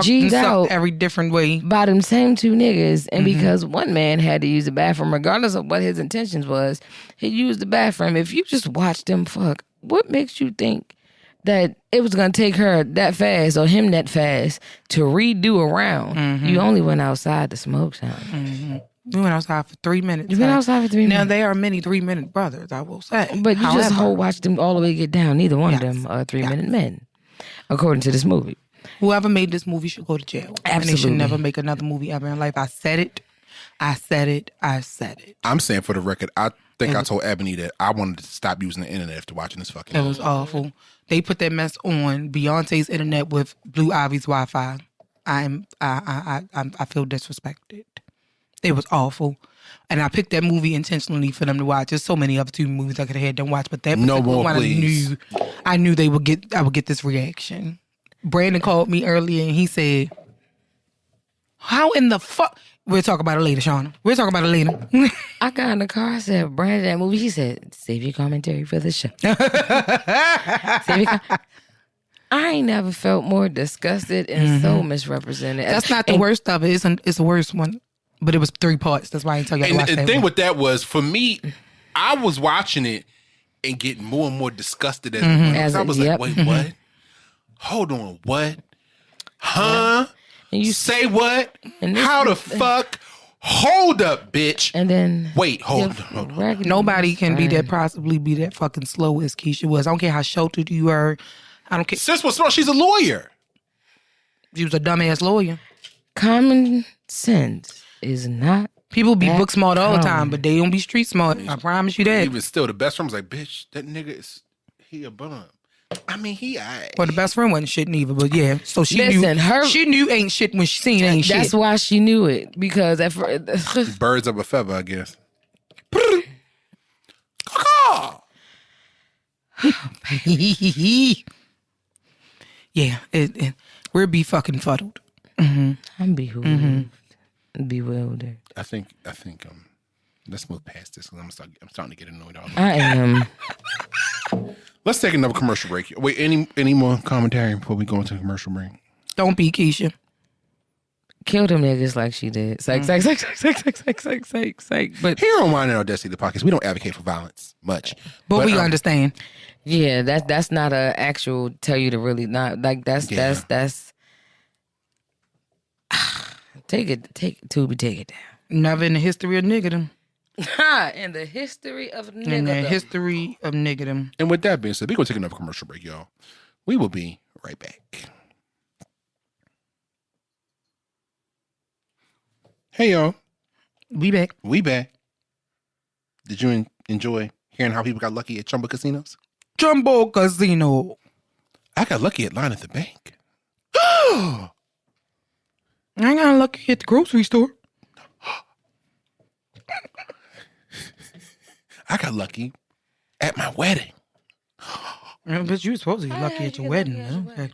G'd out every different way by them same two niggas, and because one man had to use the bathroom, regardless of what his intentions was, he used the bathroom. If you just watch them fuck, what makes you think that it was gonna take her that fast or him that fast to redo a round? You only went outside to smoke something. We went outside for 3 minutes. You went outside for 3 minutes. Now there are many 3-minute brothers, I will say. But you just watch them all the way get down. Neither one of them are 3-minute men, according to this movie. Whoever made this movie should go to jail. Absolutely. And they should never make another movie ever in life. I said it. I said it. I said it. I'm saying for the record, I think I told Ebony that I wanted to stop using the internet after watching this fucking movie. It was awful. They put that mess on Beyonce's internet with Blue Ivy's Wi-Fi. I feel disrespected. It was awful. And I picked that movie intentionally for them to watch. There's so many other Tubi movies I could have had them watch, but that No particular more, one please. I knew I would get this reaction. Brandon called me earlier and he said, how in the fuck? We'll talk about it later, Shauna. We'll talk about it later. I got in the car. I said, Brandon, that movie. He said, save your commentary for the show. I ain't never felt more disgusted and so misrepresented. That's not the worst of it. It's the worst one. But it was 3 parts. That's why I didn't tell you to watch And that the thing one. with that was, for me, I was watching it and getting more and more disgusted as it went. As I it- was yep. like, wait, what? Hold on, what? Huh? And you Say what? And this- How the fuck? Hold up, bitch. And then Wait, hold on. Raggedy Nobody was can be fine. that possibly be that fucking slow as Keisha was. I don't care how sheltered you were. I don't care. Sis was smart. She's a lawyer. She was a dumbass lawyer. Common sense is not. People be book smart all the That's time, but they don't be street smart. I promise you that. Even still, the best friend was like, bitch, that nigga he a bum. I mean, he aight. Well, the best friend wasn't shit neither, but yeah. So she Listen, knew. She knew ain't shit when she seen ain't shit. That's why she knew it, because at first, Birds of a feather, I guess. Yeah, we'll be fucking fuddled. I'm bewildered. Bewildered. I think let's move past this because I'm starting to get annoyed already. I am. Let's take another commercial break. Wait, any more commentary before we go into a commercial break? Don't be Keisha. Kill them niggas like she did. Psych. But Here on Wine and Audacity, the podcast, we don't advocate for violence much. But we understand. yeah, that's not a actual tell you to really not like that's Yeah. that's take Tubi, take it down. Never in the history of niggerdom. In the history of In the nigga. history of niggerdom. And with that being said, we're going to take another commercial break, y'all. We will be right back. Hey, y'all. We back. We back. Did you enjoy hearing how people got lucky at Trumbo casinos? Jumbo Casino. I got lucky at Line at the Bank. I ain't got lucky at the grocery store. I got lucky at my wedding. But you were supposed to get lucky at your wedding. Okay.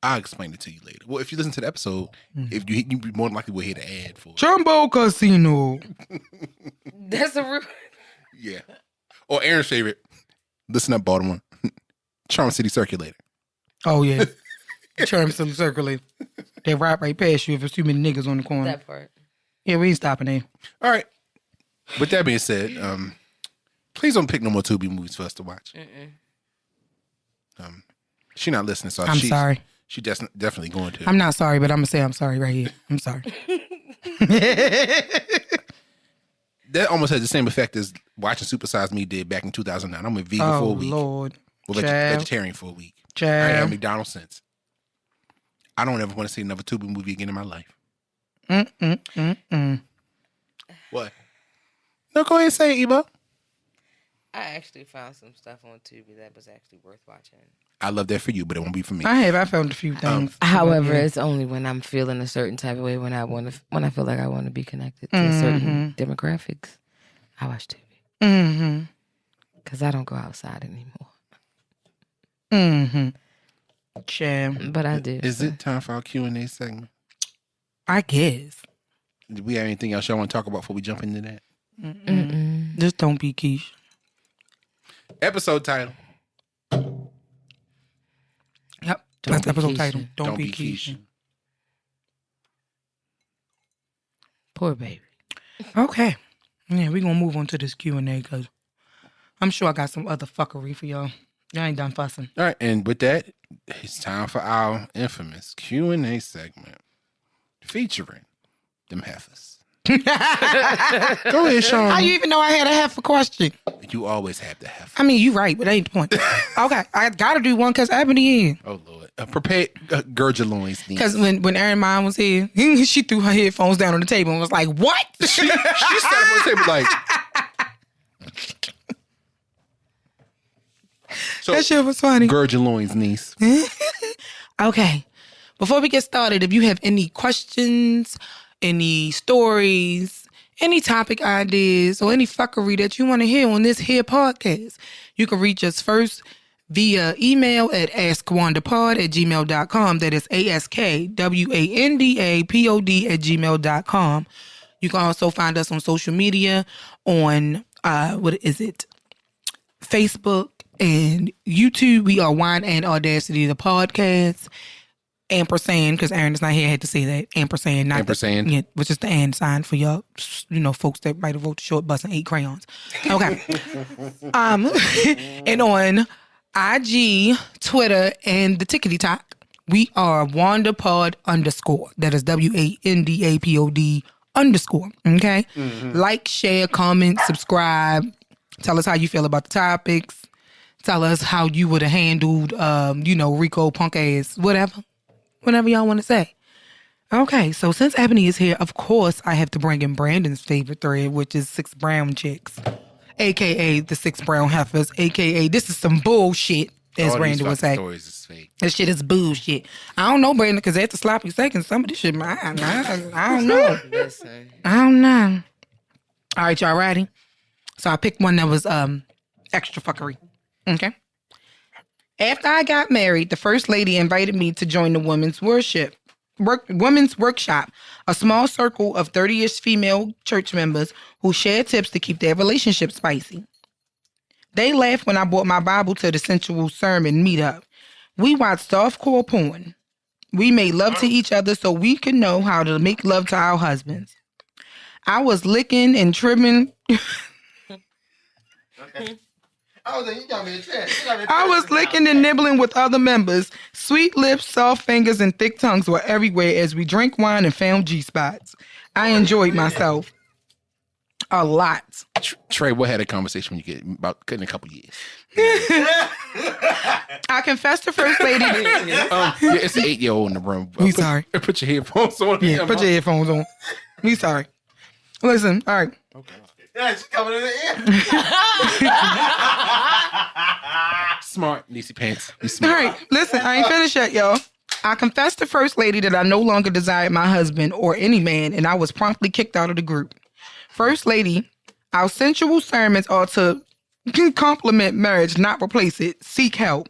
I'll explain it to you later. Well, if you listen to the episode, if you be more than likely we'll hear the ad for it. Jumbo Casino. That's a real. Yeah. Or Aaron's favorite. Listen up, Baltimore. Charm City Circulator. Oh, yeah. Charm some circulator. They ride right past you if there's too many niggas on the corner. That part. Yeah, we ain't stopping there. All right. With that being said, please don't pick no more Tubi movies for us to watch. She's not listening, so I'm sorry. She definitely going to. I'm not sorry, but I'm going to say I'm sorry right here. I'm sorry. That almost has the same effect as watching Super Size Me did back in 2009. I'm a vegan for a Oh, week. Lord. Well, Child. vegetarian for a week. I ain't Child. had McDonald's since. I don't ever want to see another Tubi movie again in my life. What? No, go ahead and say it, Ebo. I actually found some stuff on Tubi that was actually worth watching. I love that for you, but it won't be for me. I found a few things. However, it's only when I'm feeling a certain type of way, when I feel like I want to be connected to certain demographics, I watch Tubi. Because I don't go outside anymore. Child. But I do. Is it time for our Q&A segment? I guess. Do we have anything else y'all want to talk about before we jump into that? Just don't be Keisha. Episode title. Yep. Don't That's the be episode Keisha. title. Don't be Keisha. Poor baby. Okay. Yeah, we're going to move on to this Q&A because I'm sure I got some other fuckery for y'all. Y'all ain't done fussing. All right, and with that, it's time for our infamous Q&A segment featuring them heifers. Go ahead, Shauna. How you even know I had a half a question? You always have the heifer. I mean, you right, but that ain't the point. Okay, I got to do one because Ebony in. Oh, Lord. Prepare gird your loins. Because when Erin mom was here, she threw her headphones down on the table and was like, what? She sat up on the table like... So, That shit was funny. gird your loins, niece. Okay. Before we get started, if you have any questions, any stories, any topic ideas, or any fuckery that you want to hear on this here podcast, you can reach us first via email at askwandapod@gmail.com. That is ASKWANDAPOD@gmail.com. You can also find us on social media on, Facebook and YouTube. We are Wine and Audacity, the podcast. Ampersand, because Aaron is not here, I had to say that. Ampersand, not Ampersand. Yeah, which is the and sign for y'all, folks that might have wrote the short bus and 8 crayons. Okay. And on IG, Twitter, and the TikTok, we are WandaPod_. That is WANDAPOD_. Okay? Mm-hmm. Like, share, comment, subscribe. Tell us how you feel about the topics. Tell us how you would have handled, Rico punk ass, whatever y'all want to say. Okay, so since Ebony is here, of course, I have to bring in Brandon's favorite thread, which is 6 brown chicks, a.k.a. the 6 brown heifers, a.k.a. this is some bullshit, as Brandon would say. Stories is fake. This shit is bullshit. I don't know, Brandon, because after sloppy seconds, some of this shit, I don't know. Listen. I don't know. All right, y'all ready? So I picked one that was extra fuckery. Okay. After I got married, the First Lady invited me to join the Women's Workshop, a small circle of 30-ish female church members who share tips to keep their relationship spicy. They laughed when I brought my Bible to the sensual sermon meetup. We watched softcore porn. We made love to each other so we could know how to make love to our husbands. I was licking and trimming... Okay. You got me a chance. I was licking and nibbling with other members. Sweet lips, soft fingers, and thick tongues were everywhere as we drank wine and found G-spots. I enjoyed myself a lot. Trey, what had a conversation when you get about in a couple years? I confessed to First Lady. It's an 8-year-old in the room. We sorry. Put your headphones on. Yeah, put your headphones on. We sorry. Listen, all right. Okay. Yeah, she's coming in the ear. Smart, Niecy Pants. You All smart. right, listen, I ain't finished yet, y'all. I confessed to First Lady that I no longer desired my husband or any man, and I was promptly kicked out of the group. First Lady, our sensual sermons are to complement marriage, not replace it. Seek help.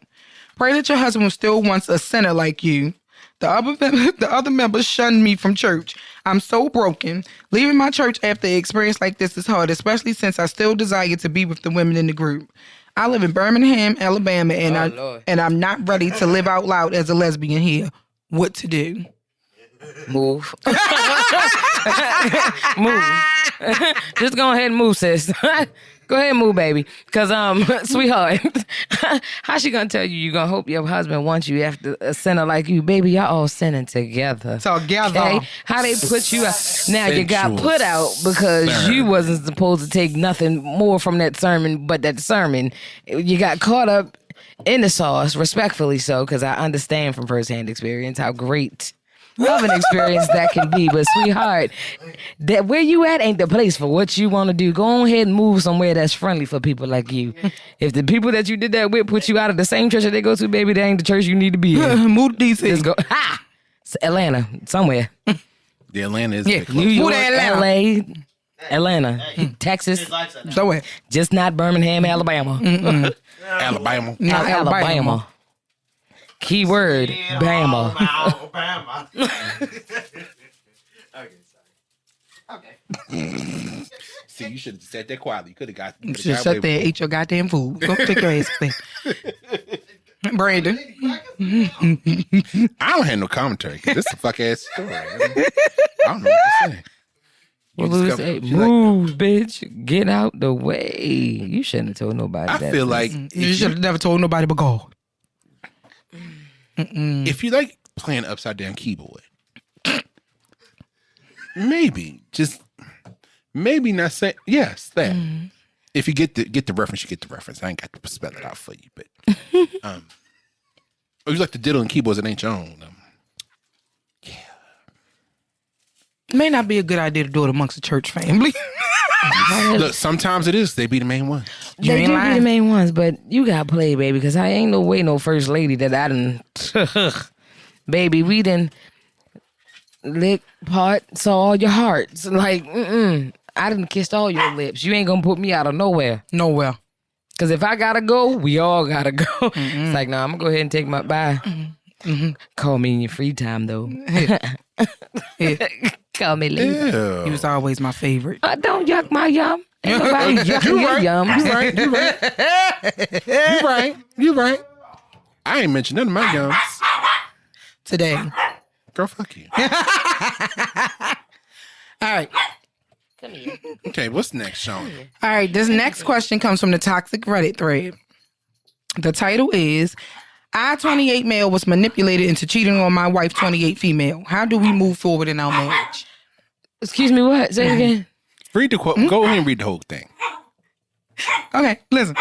Pray that your husband still wants a sinner like you. The other members shunned me from church. I'm so broken. Leaving my church after an experience like this is hard, especially since I still desire to be with the women in the group. I live in Birmingham, Alabama, and I'm not ready to live out loud as a lesbian here. What to do? Move. Move. Just go ahead and move, sis. Go ahead and move, baby. Because, sweetheart, how she gonna tell you you gonna hope your husband wants you after a sinner like you? Baby, y'all all sinning together. Together. Okay? How they put you out. Now, you got put out because you wasn't supposed to take nothing more from that sermon but that sermon. You got caught up in the sauce, respectfully so, because I understand from firsthand experience how great of an experience that can be. But sweetheart, that where you at ain't the place for what you want to do. Go on ahead and move somewhere that's friendly for people like you. If the people that you did that with put you out of the same church that they go to, baby, that ain't the church you need to be in. Move to DC. Just go. Ha! It's Atlanta, somewhere. The Atlanta is New York, LA, Atlanta, Texas, Somewhere. just not Birmingham, Alabama. Alabama. Not Alabama. Keyword, Bama. Alabama. Okay, sorry. Okay. See, you should have said that quietly. You could have got. You should shut there and eat your goddamn food. Go take your ass there. Brandon. I don't have no commentary. 'Cause this is a fuck ass story. I don't know what to say. What would we say? Move, bitch. Get out the way. You shouldn't have told nobody I that. feel like You should have never told nobody but God. if you like playing upside down keyboard, maybe not say yes that. If you get the reference, you get the reference. I ain't got to spell it out for you, but or you like to diddle in keyboards that ain't your own. Yeah, It may not be a good idea to do it amongst the church family. look, sometimes it is. They be the main one. You They ain't do be lying. the main ones, but you got to play, baby, because I ain't no way no first lady that I done. Baby, we done. lick parts all your hearts. Like, I done kissed all your lips. You ain't gonna put me out of nowhere. Nowhere. Because if I gotta go, we all gotta go. It's like, nah, I'm gonna go ahead and take my bye. Call me in your free time, though. Call me later. He was always my favorite. Don't yuck my yum. Ain't nobody yucking your yums. You right. I ain't mentioned none of my yums. Today. Girl, fuck you. All right. Come here. Okay, what's next, Shauna? All right, this next question comes from the toxic Reddit thread. The title is, I, 28 male, was manipulated into cheating on my wife, 28 female. How do we move forward in our marriage? Excuse me, what? Say it again. Read the quote. Go ahead and read the whole thing. Okay, listen.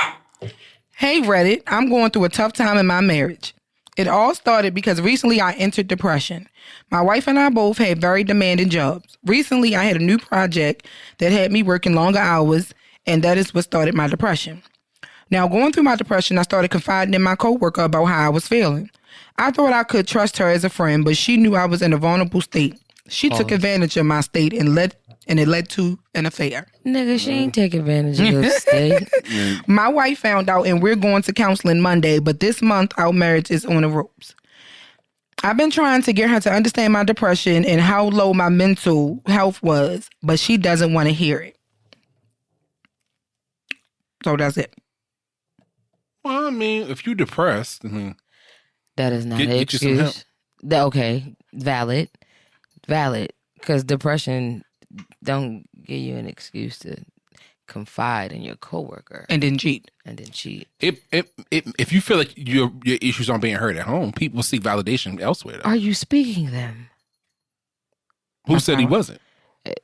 Hey, Reddit, I'm going through a tough time in my marriage. It all started because recently I entered depression. My wife and I both had very demanding jobs. Recently, I had a new project that had me working longer hours, and that is what started my depression. Now, going through my depression, I started confiding in my coworker about how I was feeling. I thought I could trust her as a friend, but she knew I was in a vulnerable state. She took advantage of my state and it led to an affair. Nigga, she ain't take advantage of your state. My wife found out and we're going to counseling Monday, but this month our marriage is on the ropes. I've been trying to get her to understand my depression and how low my mental health was, but she doesn't want to hear it. So that's it. Well, I mean, if you're depressed, That is not Get an you some help. excuse. Okay, valid. Because depression don't give you an excuse to confide in your coworker And then cheat. and then cheat. if you feel like your issues aren't being heard at home, people seek validation elsewhere. Though. Are you speaking them? Who said he wasn't?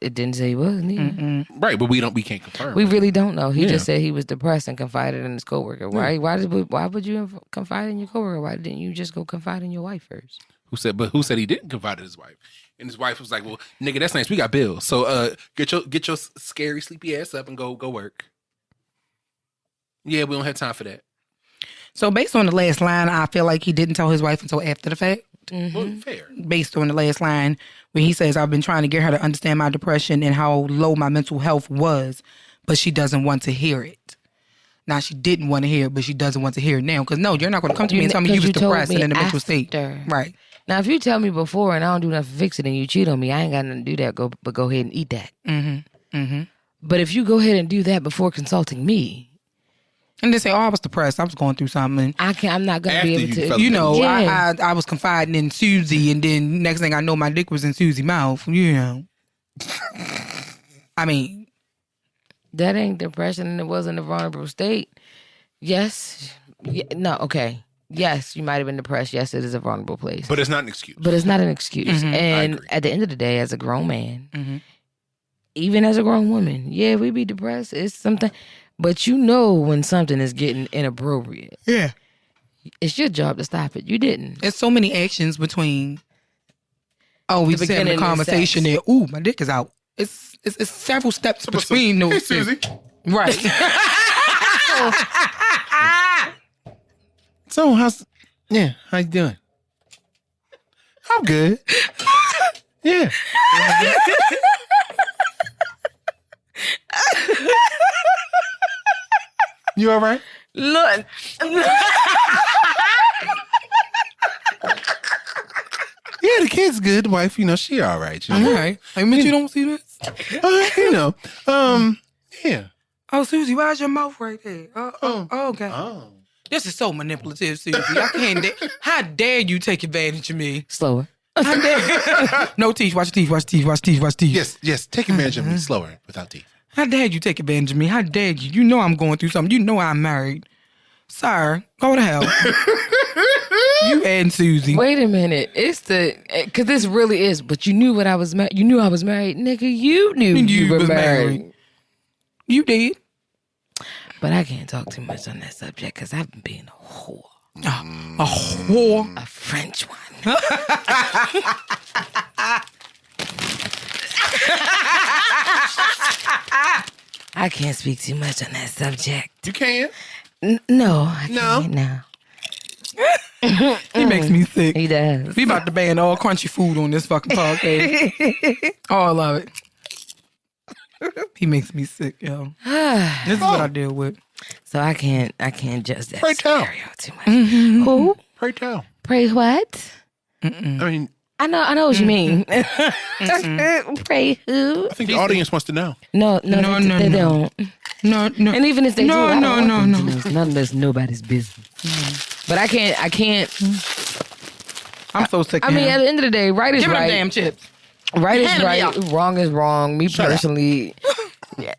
It didn't say he wasn't either. Right, but we can't confirm. We really don't know. He Yeah. just said he was depressed and confided in his coworker. Why would you confide in your coworker? Why didn't you just go confide in your wife first? Who said he didn't confide in his wife? And his wife was like, "Well, nigga, that's nice. We got bills. So get your scary sleepy ass up and go work." Yeah, we don't have time for that. So based on the last line, I feel like he didn't tell his wife until after the fact. Well, fair. Based on the last line where he says, I've been trying to get her to understand my depression and how low my mental health was, but she doesn't want to hear it. Now, she didn't want to hear it, but she doesn't want to hear it now. Because no, you're not going to come to me and tell me you was depressed and in a mental state. Right. Now, if you tell me before and I don't do nothing to fix it and you cheat on me, I ain't got nothing to do that. But go ahead and eat that. But if you go ahead and do that before consulting me, and they say, "Oh, I was depressed. I was going through something." I'm not gonna be able to. You know, Yeah. I was confiding in Susie, and then next thing I know, my dick was in Susie's mouth. You know, I mean, that ain't depression, and it wasn't a vulnerable state. Yes, no, okay. Yes, you might have been depressed. Yes, it is a vulnerable place, But it's not an excuse. but it's not an excuse. And at the end of the day, as a grown man, even as a grown woman, yeah, we be depressed. It's something. But you know when something is getting inappropriate. yeah, It's your job to stop it. You didn't. there's so many actions between. Oh, we just having a beginning and conversation there. sex. Ooh, my dick is out. It's several steps between those. Hey, things. Susie. Right. So how you doing? I'm good. Yeah. You all right? Look. Yeah, the kid's good. The wife, she all right. All right. I mean, you don't see this? Yeah. Oh, Susie, why's your mouth right there? Okay. Oh. This is so manipulative, Susie. I can't. How dare you take advantage of me? Slower. How dare No teeth. Watch teeth. Watch teeth. Watch teeth. Watch teeth. Yes. Take advantage of me slower without teeth. How dare you take advantage of me? How dare you? You know I'm going through something. You know I'm married. Sir, go to hell. You and Susie. Wait a minute. It's because this really is. But you knew what I was married. You knew I was married, nigga. You knew you were was married. You did. But I can't talk too much on that subject because I've been being a whore, A whore. a French one. I can't speak too much on that subject. You can. No, I can't now. He makes me sick. He does. We about to ban all crunchy food on this fucking podcast. All of it. He makes me sick, yo. This is what I deal with. So I can't judge that Pray tell. scenario too much. Who? Pray tell. Pray what? I mean, I know what you mean. Pray who? I think the audience wants to know. No, they don't. No. And even if they do, I don't want them no. to know. None of that's nobody's business. But I can't. I'm so sick. I mean, at the end of the day, right is give me right. them damn chips. Right is Hand 'em right. out. Wrong is wrong. Me personally,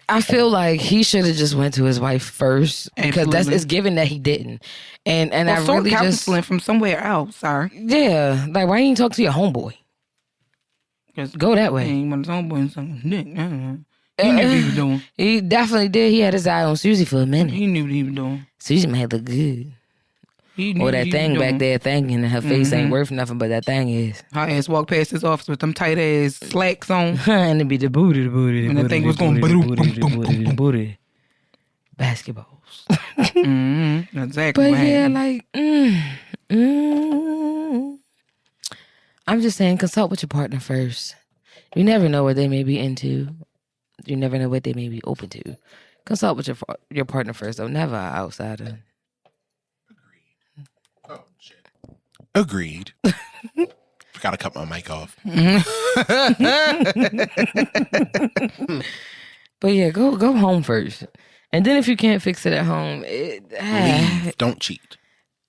I feel like he should have just went to his wife first because it's given that he didn't. And I really just from somewhere else. Sorry. Yeah, like why didn't you talk to your homeboy? Go that way. He ain't want his homeboy and something. He knew what he was doing. He definitely did. He had his eye on Susie for a minute. He knew what he was doing. Susie might look good. He knew Or what that he thing was back doing. there thinking her face ain't worth nothing, but that thing is. Her ass walked past his office with them tight ass slacks on. And it'd be the booty. And that thing was going booty. Basketballs. Exactly. But what yeah, happened. like, I'm just saying, consult with your partner first. You never know what they may be into. You never know what they may be open to. Consult with your partner first, though. Never an outsider. Oh, shit. Agreed. Forgot to cut my mic off. But yeah, go home first. And then if you can't fix it at home, Leave. Don't cheat.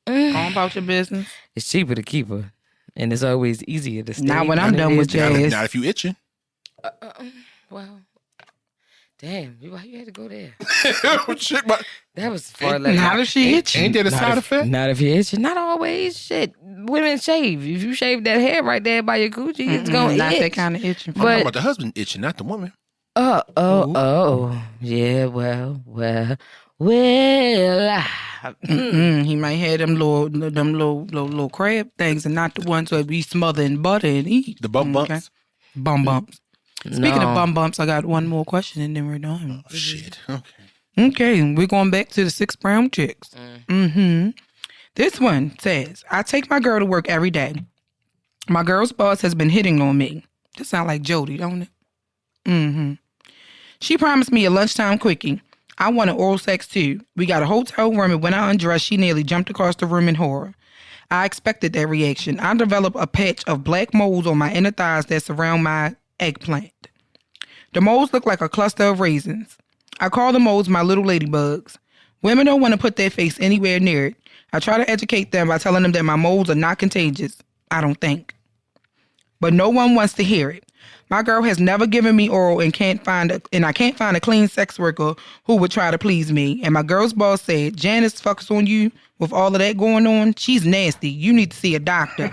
Go on about your business. It's cheaper to keep her. And it's always easier to stay. Not when I'm done with jazz. Not if you itching. Well, damn, why you had to go there? Oh, shit, but That was far less. Not if she itching. ain't that a side effect? Not if you're itching. Not always. Shit. Women shave. If you shave that hair right there by your coochie, it's going to Not itch. that kind of itching. I'm talking But about the husband itching, not the woman. Yeah, well. He might have them little crab things and not the ones that we smother in butter and eat. The bum bumps. Bum bumps. Speaking No. of bum bumps, I got one more question and then we're done. Oh, shit. Okay. Okay, we're going back to the 6 brown chicks. This one says, I take my girl to work every day. My girl's boss has been hitting on me. This sound like Jody, don't it? She promised me a lunchtime quickie. I wanted oral sex too. We got a hotel room, and when I undressed, she nearly jumped across the room in horror. I expected that reaction. I developed a patch of black moles on my inner thighs that surround my eggplant. The moles look like a cluster of raisins. I call the moles my little ladybugs. Women don't want to put their face anywhere near it. I try to educate them by telling them that my moles are not contagious. I don't think. But no one wants to hear it. My girl has never given me oral and I can't find a clean sex worker who would try to please me. And my girl's boss said, Janice fucks on you with all of that going on. She's nasty. You need to see a doctor.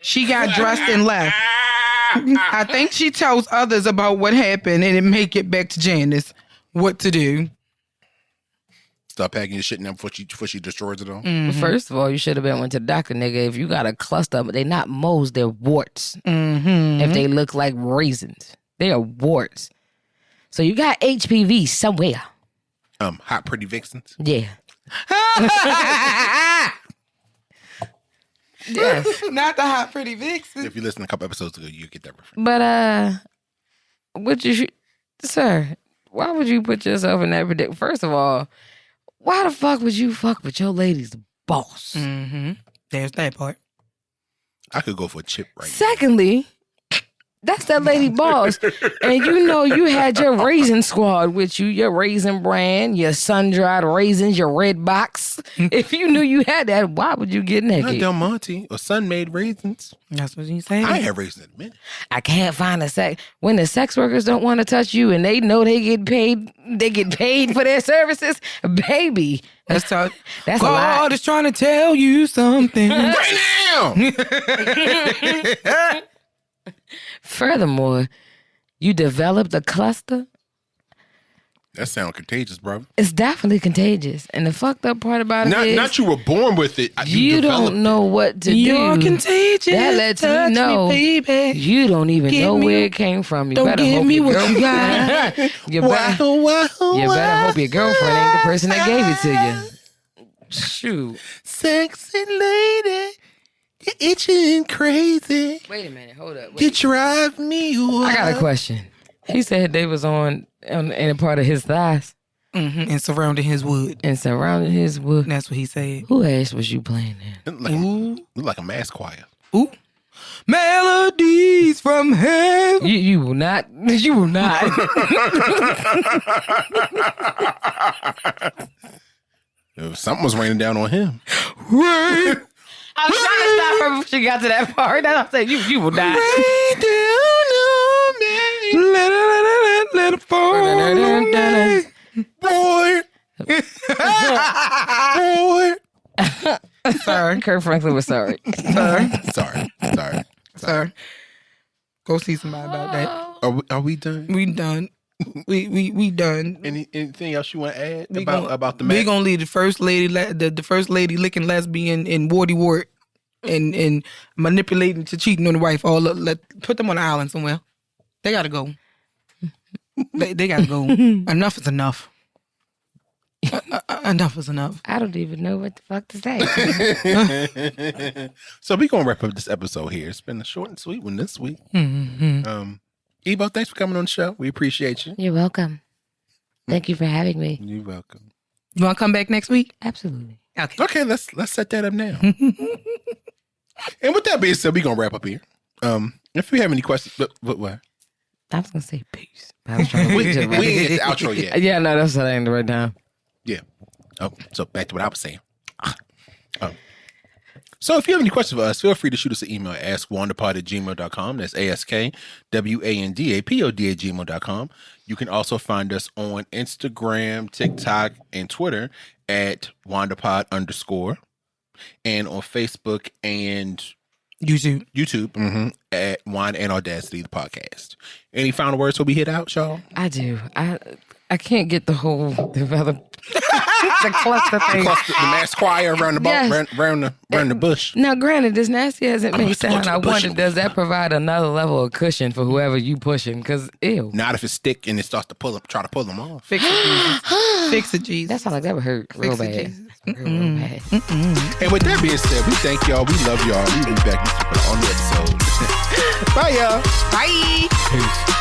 She got dressed and left. I think she tells others about what happened and it make it back to Janice. What to do? Stop packing your shit now before she destroys it all. First of all, you should have went to the doctor, nigga. If you got a cluster, they're not moles, they're warts. If they look like raisins, they are warts. So you got HPV somewhere. Hot pretty vixens. Yeah. Yes. Not the hot pretty vixen. If you listen a couple episodes ago, you get that reference. But sir, why would you put yourself in that predicament? First of all, why the fuck would you fuck with your lady's boss? There's that part. I could go for a chip right Secondly, that's that lady boss. And you know you had your raisin squad with you, your raisin brand, your sun-dried raisins, your red box. If you knew you had that, why would you get now. Not naked? Del Monte or sun-made raisins. That's what he said. I ain't have raisins in a minute. I can't find a sex. When the sex workers don't want to touch you and they know they get paid for their services, baby. That's a That's God a lot. is trying to tell you something. Right now! Furthermore, you developed a cluster. That sounds contagious, bro. It's definitely contagious. And the fucked up part about it is Not you were born with it. you don't know what to You're do. contagious. That lets Touch you know me, baby. you don't even Give know me- where it came from. You Don't better give hope me your what you girlfriend. got. You better hope your girlfriend ain't the person that gave it to you. Shoot. Sexy lady, you're itching crazy. Wait a minute. Hold up. You Wait. drive me wild. I got a question. He said they was on a part of his thighs And surrounding his wood. and surrounding his wood. That's what he said. Who ass was you playing in? Look like a mass choir. Ooh. Melodies from heaven. You will not. You will not. Something was raining down on him. Rain. I was trying to stop her before she got to that part. That's what I'm saying. You will not. Rain down on me. Let it fall on me. Boy. Boy. Sorry. Kurt Franklin was sorry. Sorry. Go see somebody about that. Are we done? We done. We done. Anything else you want to add We about the We match? gonna leave the first lady, the first lady licking lesbian and warty wart, and manipulating to cheating on the wife. Put them on an island somewhere. They gotta go. They gotta go. Enough is enough. Enough is enough. I don't even know what the fuck to say. So we gonna wrap up this episode here. It's been a short and sweet one this week. Ebo, thanks for coming on the show. We appreciate you. You're welcome. Thank you for having me. You're welcome. You wanna come back next week? Absolutely. Okay, let's set that up now. And with that being said, we gonna wrap up here. If you have any questions, what? I was gonna say peace. I was trying to We ain't hit the outro yet. Yeah, no, that's what I ain't the right time. Yeah. Oh, so back to what I was saying. So if you have any questions for us, feel free to shoot us an email at askwandapod@gmail.com. That's askwandapod@gmail.com. You can also find us on Instagram, TikTok, and Twitter at wandapod_, and on Facebook and YouTube at Wine and Audacity, the podcast. Any final words till we hit out, Shaw? I do. I can't get the whole develop the cluster thing. The mass choir around the Yes. around the bush. Now, granted, as nasty as it may gonna go sound, to I the bush wonder, and- does that provide another level of cushion for whoever you pushing? Because, ew. Not if it's thick and it starts to try to pull them off. Fix it, Jesus. Fix it, Jesus. That sounds like that would hurt real Fix it, bad. Jesus. Real bad. And with that being said, we thank y'all. We love y'all. We'll be back on the episode. Bye, y'all. Bye. Peace.